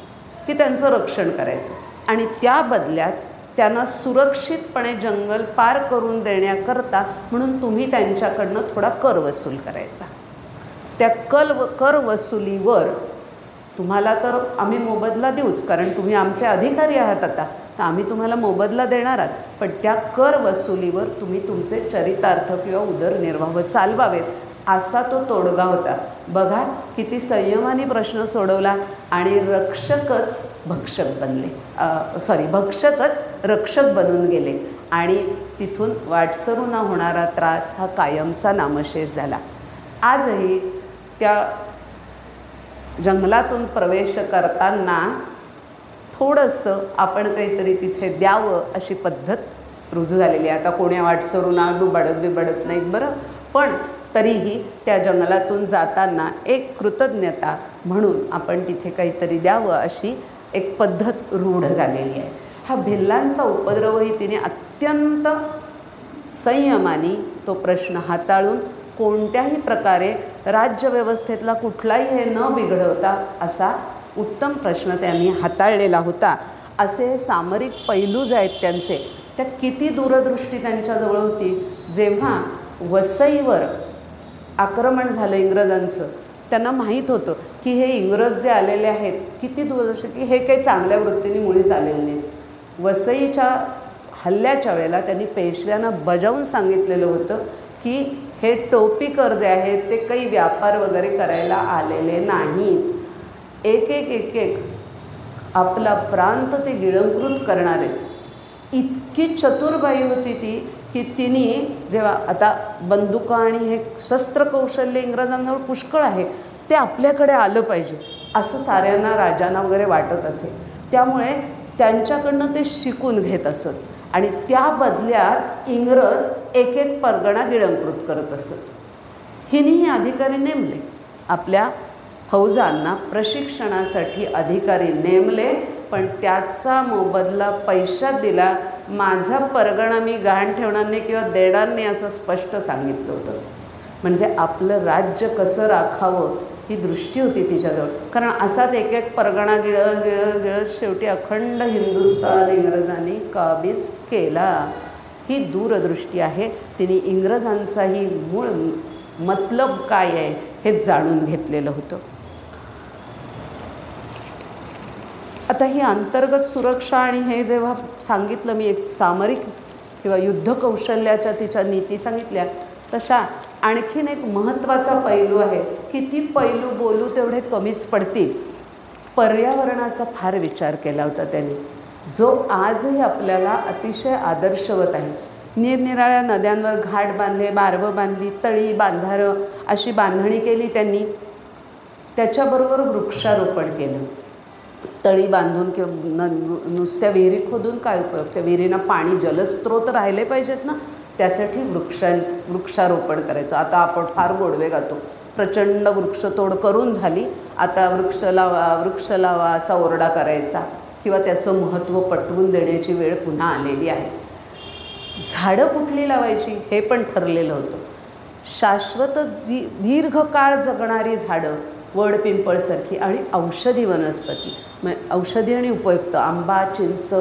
A: की त्यांचं रक्षण करायचं आणि त्या बदल्यात त्यांना सुरक्षितपणे जंगल पार करून देण्याकरता म्हणून तुम्ही त्यांच्याकडनं थोडा कर वसूल करायचा. त्या कर वसुलीवर तुम्हाला तर आम्ही मोबदला देऊच, कारण तुम्ही आमचे अधिकारी आहात आता, तर आम्ही तुम्हाला मोबदला देणार आहात, पण त्या कर वसुलीवर तुम्ही तुमचे चरितार्थ किंवा उदरनिर्वाह चालवावेत, असा तो तोडगा होता. बघा किती संयमाने प्रश्न सोडवला आणि भक्षकच रक्षक बनून गेले आणि तिथून वाटसरूंना होणारा त्रास हा कायमचा नामशेष झाला. आजही त्या जंगलातून प्रवेश करताना थोडंसं आपण काहीतरी तिथे द्यावं अशी पद्धत रुजू झालेली आहे. आता कोणी वाटसरूंना बिबडत नाहीत बरं, पण तरीही त्या जंगलातून जाताना एक कृतज्ञता म्हणून आपण तिथे काहीतरी द्यावं अशी एक पद्धत रूढ झालेली आहे. हा भिल्लांचा उपद्रवही तिने अत्यंत संयमाने तो प्रश्न हाताळून कोणत्याही प्रकारे राज्यव्यवस्थेतला कुठलाही हे न बिघडवता असा उत्तम प्रश्न त्यांनी हाताळलेला होता. असे सामरिक पैलू जे आहेत त्यांचे, त्या किती दूरदृष्टी त्यांच्याजवळ होती. जेव्हा वसईवर आक्रमण झालं इंग्रजांचं, त्यांना माहीत होतं की हे इंग्रज जे आलेले आहेत किती दूरदर्शी, की हे काही चांगल्या वृत्तीने मुळीच आलेले नाहीत. वसईच्या हल्ल्याच्या वेळेला त्यांनी पेशव्यांना बजावून सांगितलेलं होतं की हे टोपीकर जे आहेत ते काही व्यापार वगैरे करायला आलेले नाहीत. एक एक एक एक आपला प्रांत ते गिळंकृत करणार आहेत. इतकी चतुरबाई होती ती की तिने जेव्हा आता बंदुका आणि हे शस्त्रकौशल्य इंग्रजांजवळ पुष्कळ आहे, ते आपल्याकडे आलं पाहिजे असं साऱ्यांना राजांना वगैरे वाटत असे. त्यामुळे त्यांच्याकडनं ते शिकून घेत असत आणि त्या बदल्यात इंग्रज एक एक परगणा गिळंकृत करत असत. हिनेही अधिकारी नेमले, आपल्या फौजांना प्रशिक्षणासाठी अधिकारी नेमले, पण त्याचा मोबदला पैशात दिला. माझा परगणा मी गहाण ठेवणार नाही किंवा देणार नाही असं स्पष्ट सांगितलं होतं. म्हणजे आपलं राज्य कसं राखावं ही दृष्टी होती तिच्याजवळ. कारण असाच एक एक परगणा गिळत गिळत गिळत शेवटी अखंड हिंदुस्थान इंग्रजांनी काबीज केला. ही दूरदृष्टी आहे. तिने इंग्रजांचाही मूळ मतलब काय आहे हे जाणून घेतलेलं होतं. आता ही अंतर्गत सुरक्षा आणि हे जेव्हा सांगितलं मी, एक सामरिक किंवा युद्ध कौशल्याच्या तिच्या नीती सांगितल्या, तशा आणखीन एक महत्त्वाचा पैलू आहे. किती पैलू बोलू तेवढे कमीच पडतील. पर्यावरणाचा फार विचार केला होता त्यांनी, जो आजही आपल्याला अतिशय आदर्शवत आहे. निरनिराळ्या नद्यांवर घाट बांधले, बारवं बांधली, तळी बांधारं अशी बांधणी केली त्यांनी. त्याच्याबरोबर वृक्षारोपण केलं. तळी बांधून किंवा नुसत्या विहिरी खोदून काय उपयोग, त्या विहिरींना पाणी जलस्रोत राहिले पाहिजेत ना, त्यासाठी वृक्षारोपण करायचं. आता आपण फार गोडवे गातो, प्रचंड वृक्षतोड करून झाली, आता वृक्ष लावा असा ओरडा करायचा किंवा त्याचं महत्त्व पटवून देण्याची वेळ पुन्हा आलेली आहे. झाडं कुठली लावायची हे पण ठरलेलं होतं. शाश्वत दीर्घकाळ जगणारी झाडं, वड पिंपळसारखी, आणि औषधी वनस्पती, औषधी आणि उपयुक्त आंबा, चिंच,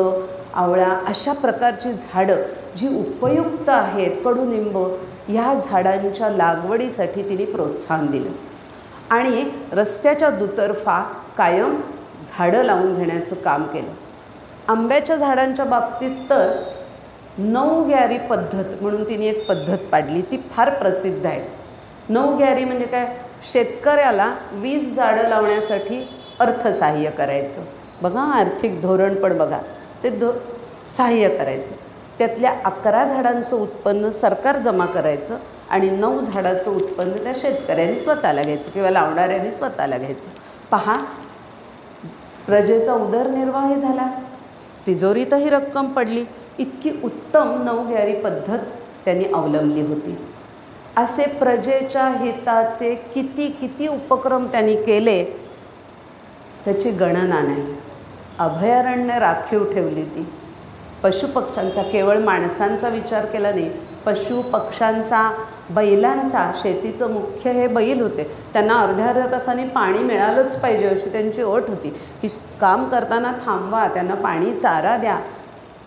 A: आवळा अशा प्रकारची झाडं जी उपयुक्त आहेत, कडुनिंब, ह्या झाडांच्या लागवडीसाठी तिने प्रोत्साहन दिलं. आणि रस्त्याच्या दुतर्फा कायम झाडं लावून घेण्याचं काम केलं. आंब्याच्या झाडांच्या बाबतीत तर 9 ग्यारी पद्धत म्हणून तिने एक पद्धत पाडली, ती फार प्रसिद्ध आहे. 9 ग्यारी म्हणजे काय, शेतकऱ्याला 20 झाडं लावण्यासाठी अर्थसहाय्य करायचं. बघा, आर्थिक धोरण पण बघा, ते सहाय्य करायचं. त्यातल्या 11 झाडांचं उत्पन्न सरकार जमा करायचं आणि 9 झाडाचं उत्पन्न त्या शेतकऱ्यांनी स्वतःला घ्यायचं किंवा लावणाऱ्यांनी स्वतःला घ्यायचं. पहा, प्रजेचा उदरनिर्वाह झाला, तिजोरीतही रक्कम पडली. इतकी उत्तम 9 ग्यारी पद्धत त्यांनी अवलंबली होती. असे प्रजेच्या हिताचे किती किती उपक्रम त्यांनी केले त्याची गणना नाही. अभयारण्य राखीव ठेवली ती. पशुपक्ष्यांचा, केवळ माणसांचा विचार केला नाही, पशु पक्ष्यांचा, बैलांचा. शेतीचं मुख्य हे बैल होते, त्यांना अर्ध्या तासाने पाणी मिळालंच पाहिजे अशी त्यांची अट होती की काम करताना थांबवा, त्यांना पाणी, चारा द्या,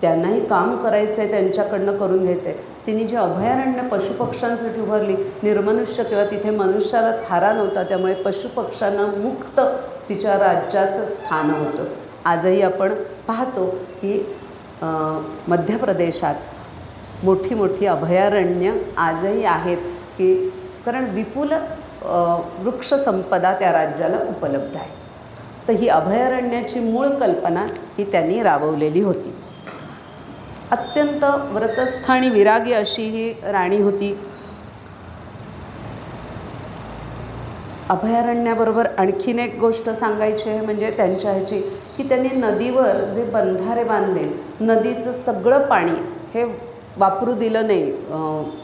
A: त्यांनाही काम करायचं आहे, त्यांच्याकडनं करून घ्यायचं आहे. तिने जी अभयारण्य पशुपक्ष्यांसाठी उभारली, निर्मनुष्य किंवा तिथे मनुष्याला थारा नव्हता, त्यामुळे पशुपक्ष्यांना मुक्त तिच्या राज्यात स्थान होतं. आजही आपण पाहतो की मध्य प्रदेशात मोठी मोठी अभयारण्य आजही आहेत, की कारण विपुल वृक्षसंपदा त्या राज्याला उपलब्ध आहे. तर ही अभयारण्याची मूळ कल्पना ही त्यांनी राबवलेली होती. अत्यंत व्रतस्थ आणि विरागी अशी ही राणी होती. अभयारण्याबरोबर आणखीन एक गोष्ट सांगायची आहे म्हणजे त्यांच्या ह्याची, की त्यांनी नदीवर जे बंधारे बांधले, नदीचं सगळं पाणी हे वापरू दिलं नाही.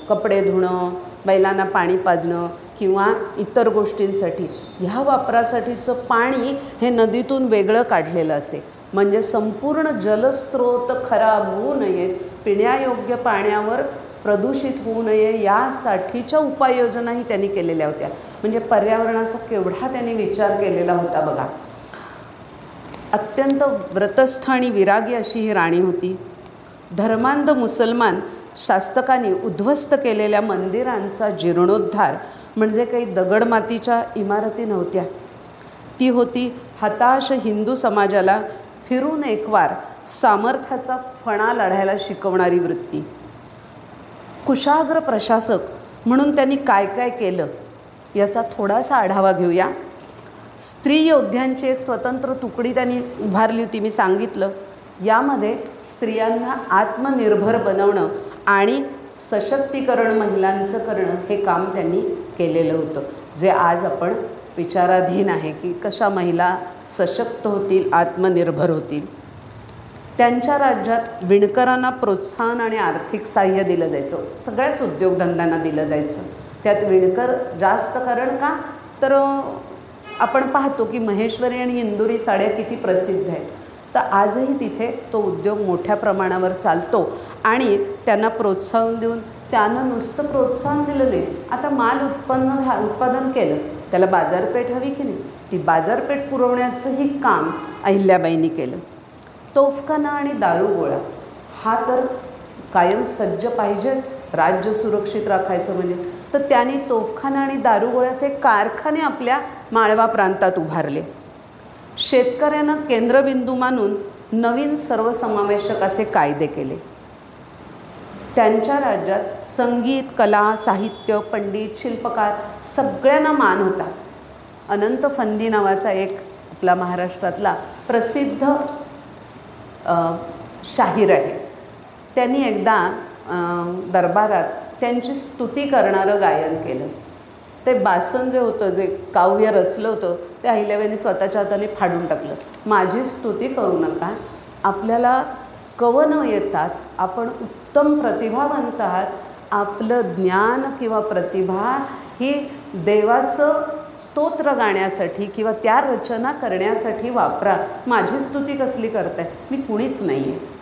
A: कपडे धुणं, बैलांना पाणी पाजणं किंवा इतर गोष्टींसाठी, ह्या वापरासाठीचं पाणी हे नदीतून वेगळं काढलेलं असे, म्हणजे संपूर्ण जलस्रोत खराब होऊ नयेत, पिण्यायोग्य पाण्यावर प्रदूषित होऊ नये यासाठीच्या उपाययोजनाही त्यांनी केलेल्या होत्या. म्हणजे पर्यावरणाचा केवढा त्यांनी विचार केलेला होता बघा. अत्यंत व्रतस्थ आणि विरागी अशी ही राणी होती. धर्मांध मुसलमान शासकांनी उद्ध्वस्त केलेल्या मंदिरांचा जीर्णोद्धार, म्हणजे काही दगडमातीच्या इमारती नव्हत्या, ती होती हताश हिंदू समाजाला फिरून एकवार सामर्थ्याचा फणा लढायला शिकवणारी वृत्ती. कुशाग्र प्रशासक म्हणून त्यांनी काय काय केलं याचा थोडासा आढावा घेऊया. स्त्री योद्ध्यांची एक स्वतंत्र तुकडी त्यांनी उभारली होती, मी सांगितलं. यामध्ये स्त्रियांना आत्मनिर्भर बनवणं आणि सशक्तीकरण महिलांचं करणं हे काम त्यांनी केलेलं होतं, जे आज आपण विचाराधीन आहे की कशा महिला सशक्त होतील, आत्मनिर्भर होतील. त्यांच्या राज्यात विणकरांना प्रोत्साहन आणि आर्थिक साह्य दिलं जायचं. सगळ्याच उद्योगधंद्यांना दिलं जायचं. त्यात विणकर जास्त, कारण का तर आपण पाहतो की महेश्वरी आणि इंदुरी साड्या किती प्रसिद्ध आहेत. तर आजही तिथे तो उद्योग मोठ्या प्रमाणावर चालतो आणि त्यांना प्रोत्साहन देऊन, त्यांना नुसतं प्रोत्साहन दिलं नाही, आता माल उत्पादन केलं, त्याला बाजारपेठ हवी की नाही, ती बाजारपेठ पुरवण्याचंही काम अहिल्याबाईंनी केलं. तोफखाना आणि दारुगोळा हा तर कायम सज्ज पाहिजेच राज्य सुरक्षित राखायचं म्हणजे. तर त्यांनी तोफखाना आणि दारुगोळ्याचे कारखाने आपल्या माळवा प्रांतात उभारले. शेतकऱ्यांना केंद्रबिंदू मानून नवीन सर्वसमावेशक असे कायदे केले. त्यांच्या राज्यात संगीत, कला, साहित्य, पंडित, शिल्पकार सगळ्यांना मान होता. अनंत फंदी नावाचा एक आपला महाराष्ट्रातला प्रसिद्ध शाहीर आहे. त्यांनी एकदा दरबारात त्यांची स्तुती करणारं गायन केलं. ते बासन जे होतं, जे काव्य रचलं होतं, ते अहिल्याबाईंनी स्वतःच्या हाताने फाडून टाकलं. माझी स्तुती करू नका, आपल्याला कवनं येतात, आपण उत्तम प्रतिभावंत आहात, आपलं ज्ञान किंवा प्रतिभा ही देवाचं स्तोत्र गाण्यासाठी किंवा त्या रचना करण्यासाठी वापरा, माझी स्तुती कसली करताय, मी कुणीच नाही आहे.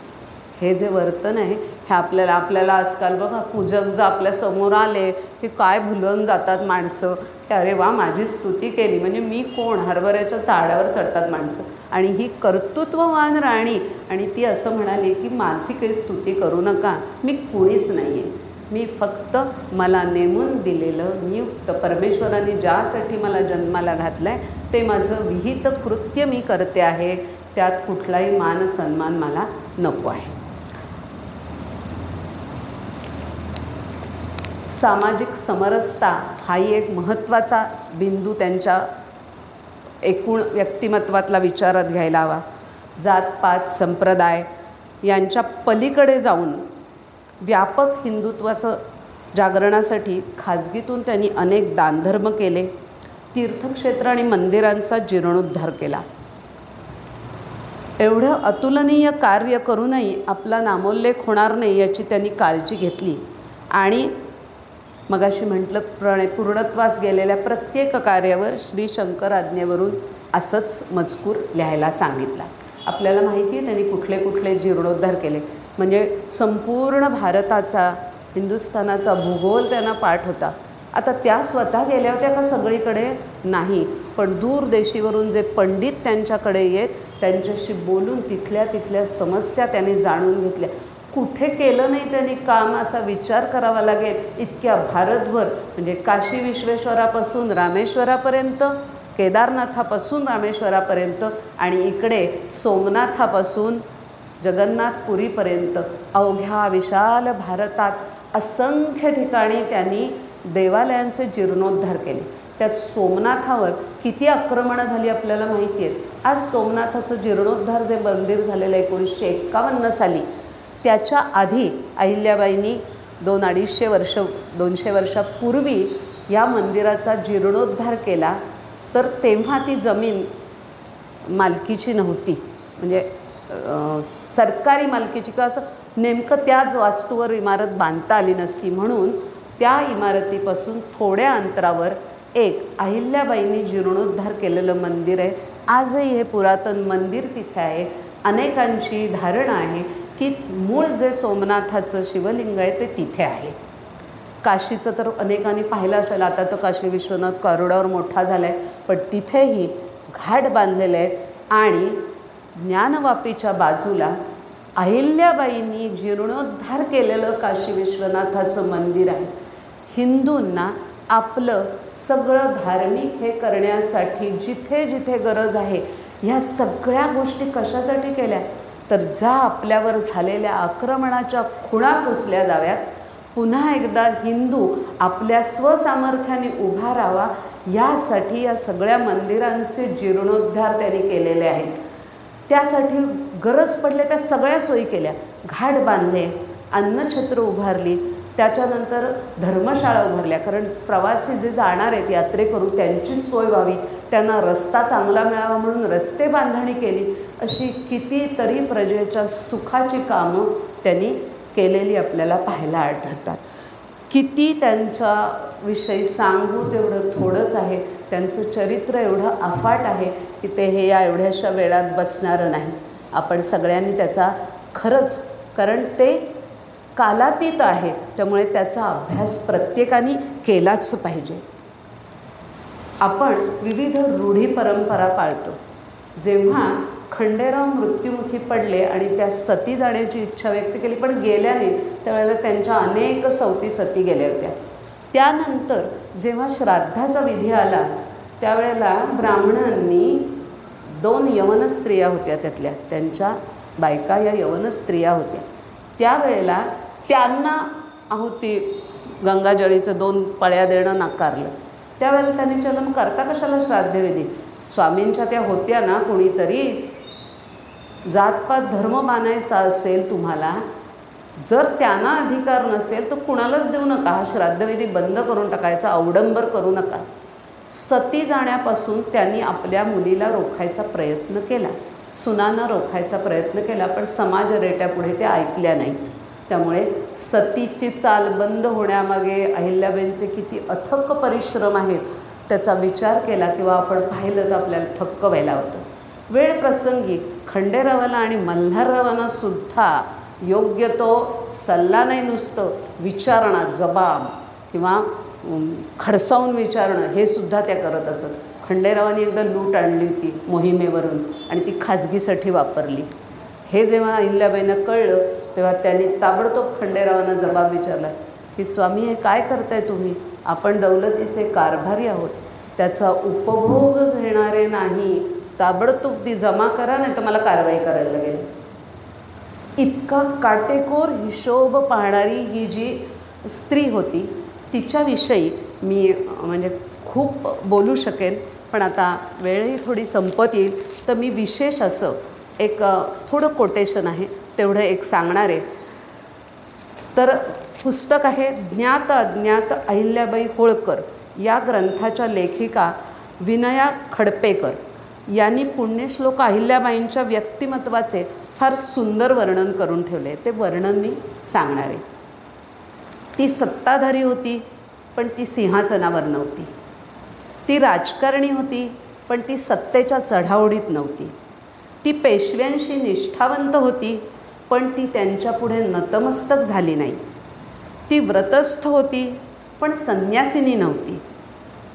A: हे जे वर्तन आहे हे आपल्याला आजकाल बघा, पूजक जर आपल्या समोर आले की काय भुलून जातात माणसं की अरे वा माझी स्तुती केली म्हणजे मी कोण, हरभऱ्याच्या झाडावर चढतात माणसं. आणि ही कर्तृत्ववान राणी, आणि ती असं म्हणाली की माझी काही स्तुती करू नका, मी कुणीच नाही आहे, मी फक्त मला नेमून दिलेलं नियुक्त परमेश्वराने ज्यासाठी मला जन्माला घातलं आहे ते माझं विहित कृत्य मी करते आहे, त्यात कुठलाही मान सन्मान मला नको आहे. सामाजिक समरसता हाही एक महत्त्वाचा बिंदू त्यांच्या एकूण व्यक्तिमत्वातला विचारात घ्यायला हवा. जातपात संप्रदाय यांच्या पलीकडे जाऊन व्यापक हिंदुत्वाचं जागरणासाठी खाजगीतून त्यांनी अनेक दानधर्म केले. तीर्थक्षेत्र आणि मंदिरांचा जीर्णोद्धार केला. एवढं अतुलनीय कार्य करूनही आपला नामोल्लेख होणार नाही याची त्यांनी काळजी घेतली आणि मगाशी म्हटलं पूर्णत्वास गेलेल्या प्रत्येक कार्यावर श्री शंकर आज्ञेवरून असंच मजकूर लिहायला सांगितला. आपल्याला माहिती आहे त्यांनी कुठले कुठले जीर्णोद्धार केले. म्हणजे संपूर्ण भारताचा, हिंदुस्थानाचा भूगोल त्यांना पाठ होता. आता त्या स्वतः गेल्या होत्या का सगळीकडे? नाही, पण दूरदेशीवरून जे पंडित त्यांच्याकडे येत त्यांच्याशी बोलून तिथल्या समस्या त्यांनी जाणून घेतल्या. कुठे केलं नाही त्यांनी काम असा विचार करावा लागेल. इतक्या भारतभर म्हणजे काशी विश्वेश्वरापासून रामेश्वरापर्यंत, केदारनाथापासून रामेश्वरापर्यंत आणि इकडे सोमनाथापासून जगन्नाथपुरीपर्यंत अवघ्या विशाल भारतात असंख्य ठिकाणी त्यांनी देवालयांचे जीर्णोद्धार केले. त्यात सोमनाथावर किती आक्रमणं झाली आपल्याला माहिती आहेत. आज सोमनाथाचं जीर्णोद्धार जे मंदिर झालेलं 1951 साली, त्याच्या आधी अहिल्याबाईंनी 200-250 वर्षापूर्वी या मंदिराचा जीर्णोद्धार केला. तर तेव्हा ती जमीन मालकीची नव्हती, म्हणजे सरकारी मालकीची, किंवा असं नेमकं त्याच वास्तूवर इमारत बांधता आली नसती. म्हणून त्या इमारतीपासून थोड्या अंतरावर एक अहिल्याबाईंनी जीर्णोद्धार केलेलं मंदिर आहे. आजही हे पुरातन मंदिर तिथे आहे. अनेकांची धारणा आहे की मूळ जे सोमनाथाचं शिवलिंग आहे ते तिथे आहे. काशीचं तर अनेकांनी पाहिलं असेल, आता तर काशी विश्वनाथ करोडावर मोठा झाला आहे, पण तिथेही घाट बांधलेले आहेत आणि ज्ञानवापीच्या बाजूला अहिल्याबाईंनी जीर्णोद्धार केलेलं काशी विश्वनाथाचं मंदिर आहे. हिंदूंना आपलं सगळं धार्मिक हे करण्यासाठी जिथे जिथे गरज आहे ह्या सगळ्या गोष्टी कशासाठी केल्या, तर ज्या आपल्यावर झालेल्या आक्रमणाच्या खुणा पुसल्या जाव्यात, पुन्हा एकदा हिंदू आपल्या स्वसामर्थ्याने उभा राहावा यासाठी या सगळ्या मंदिरांचे जीर्णोद्धार त्यांनी केलेले आहेत. त्यासाठी गरज पडले त्या सगळ्या सोयी केल्या. घाट बांधले, अन्नछत्र उभारली, त्याच्यानंतर धर्मशाळा उभारल्या. कारण प्रवासी जे जाणार आहेत यात्रेकरू त्यांची सोय व्हावी, त्यांना रस्ता चांगला मिळावा म्हणून रस्ते बांधणी केली. अशी कितीतरी प्रजेच्या सुखाची कामं त्यांनी केलेली आपल्याला पाहायला आढळतात. किती त्यांच्याविषयी सांगू तेवढं थोडंच आहे. त्यांचं चरित्र एवढं अफाट आहे की ते हे या एवढ्याशा वेळात बसणारं नाही. आपण सगळ्यांनी त्याचा खरंच, कारण ते कालातीत आहे त्यामुळे त्याचा अभ्यास प्रत्येकाने केलाच पाहिजे. आपण विविध रूढी परंपरा पाळतो. जेव्हा खंडेराव मृत्युमुखी पडले आणि त्या सती जाण्याची इच्छा व्यक्त केली पण गेल्या नाहीत, त्यावेळेला त्यांच्या अनेक सवती सती गेल्या होत्या. त्यानंतर जेव्हा श्राद्धाचा विधी आला त्यावेळेला ब्राह्मणांनी 2 यवन स्त्रिया होत्या, त्यातल्या त्यांच्या बायका या यवन स्त्रिया होत्या. त्यावेळेला त्यांना आहुती गंगाजळीचं 2 पळ्या देणं नाकारलं. त्यावेळेला त्यांनी विचारलं, मग करता कशाला श्राद्धविधी? स्वामींच्या त्या होत्या ना, कोणीतरी जातपात धर्म मानायचा असेल तुम्हाला, जर त्यांना अधिकार नसेल तर कुणालाच देऊ नका, हा श्राद्धविधी बंद करून टाकायचा, अवडंबर करू नका. सती जाण्यापासून त्यांनी आपल्या मुलीला रोखायचा प्रयत्न केला, सुनांना रोखायचा प्रयत्न केला, पण समाज रेट्यापुढे त्या ऐकल्या नाहीत. त्यामुळे सतीची चाल बंद होण्यामागे अहिल्याबाईंचे किती अथक परिश्रम आहेत त्याचा विचार केला किंवा आपण पाहिलं तर आपल्याला थक्क व्हायला होतं. वेळ प्रसंगी खंडेरावाला आणि मल्हाररावांना सुद्धा योग्य तो सल्ला नाही, नुसतं विचारणा, जबाब किंवा खडसावून विचारणं हे सुद्धा त्या करत असत. खंडेरावांनी एकदा लूट आणली होती मोहिमेवरून आणि ती खाजगीसाठी वापरली. हे जेव्हा अहिल्याबाईंना कळलं तेव्हा त्यांनी ताबडतोब खंडेरावांना जबाब विचारला की स्वामी हे काय करताय तुम्ही? आपण दौलतीचे कारभारी आहोत, त्याचा उपभोग घेणारे नाही, ताबडतोब ती जमा करा नाही तर मला कारवाई करायला लागेल. इतका काटेकोर हिशोब पाहणारी ही जी स्त्री होती तिच्याविषयी मी म्हणजे खूप बोलू शकेन, पण आता वेळही थोडी संपत येईल तर मी विशेष असं एक थोडं कोटेशन आहे तेवढं एक सांगणार आहे. तर पुस्तक आहे ज्ञात अज्ञात अहिल्याबाई होळकर या ग्रंथाच्या लेखिका विनया खडपेकर यांनी पुण्यश्लोक अहिल्याबाईंच्या व्यक्तिमत्वाचे फार सुंदर वर्णन करून ठेवले. ते वर्णन मी सांगणार आहे. ती सत्ताधारी होती पण ती सिंहासनावर नव्हती. ती राजकारणी होती पण ती सत्तेच्या चढाओढीत नव्हती. ती पेशव्यांशी निष्ठावंत होती पण ती त्यांच्यापुढे नतमस्तक झाली नाही. ती व्रतस्थ होती पण संन्यासिनी नव्हती.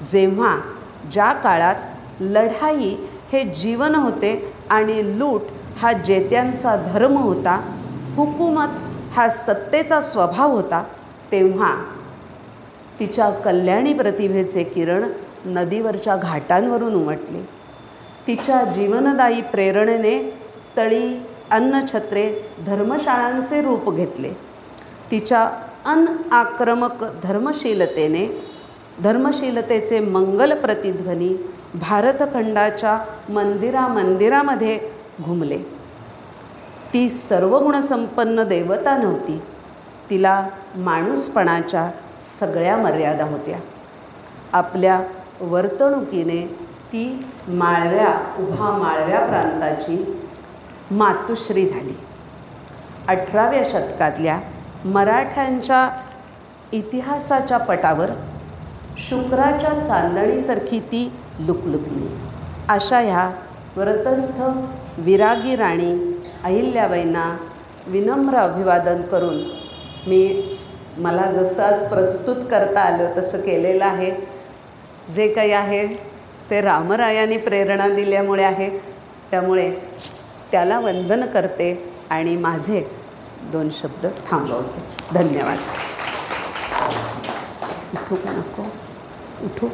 A: जेव्हा ज्या काळात लढाई हे जीवन होते आणि लूट हा जेत्यांचा धर्म होता, हुकूमत हा सत्तेचा स्वभाव होता, तेव्हा तिच्या कल्याणी प्रतिभेचे किरण नदीवरच्या घाटांवरून उमटले. तिच्या जीवनदायी प्रेरणेने तळी, अन्नछत्रे, धर्मशाळांचे रूप घेतले. तिच्या अनआक्रमक धर्मशीलतेचे मंगल प्रतिध्वनी भारतखंडाच्या मंदिरामध्ये घुमले. ती सर्वगुणसंपन्न देवता नव्हती, तिला माणूसपणाच्या सगळ्या मर्यादा होत्या. आपल्या वर्तणुकीने ती माळव्या प्रांताची मातुश्री झाली. 18व्या शतकातल्या मराठ्यांच्या इतिहासाच्या पटावर शुक्राच्या चांदणीसारखी ती लुकलुकली. अशा ह्या व्रतस्थ विरागी राणी अहिल्याबाईंना विनम्र अभिवादन करून मला जसं आज प्रस्तुत करता आलं तसं केलेलं आहे. जे काही आहे ते रामरायांनी प्रेरणा दिल्यामुळे आहे, त्यामुळे त्याला वंदन करते आणि माझे 2 शब्द थांबवते. धन्यवाद. नको उठू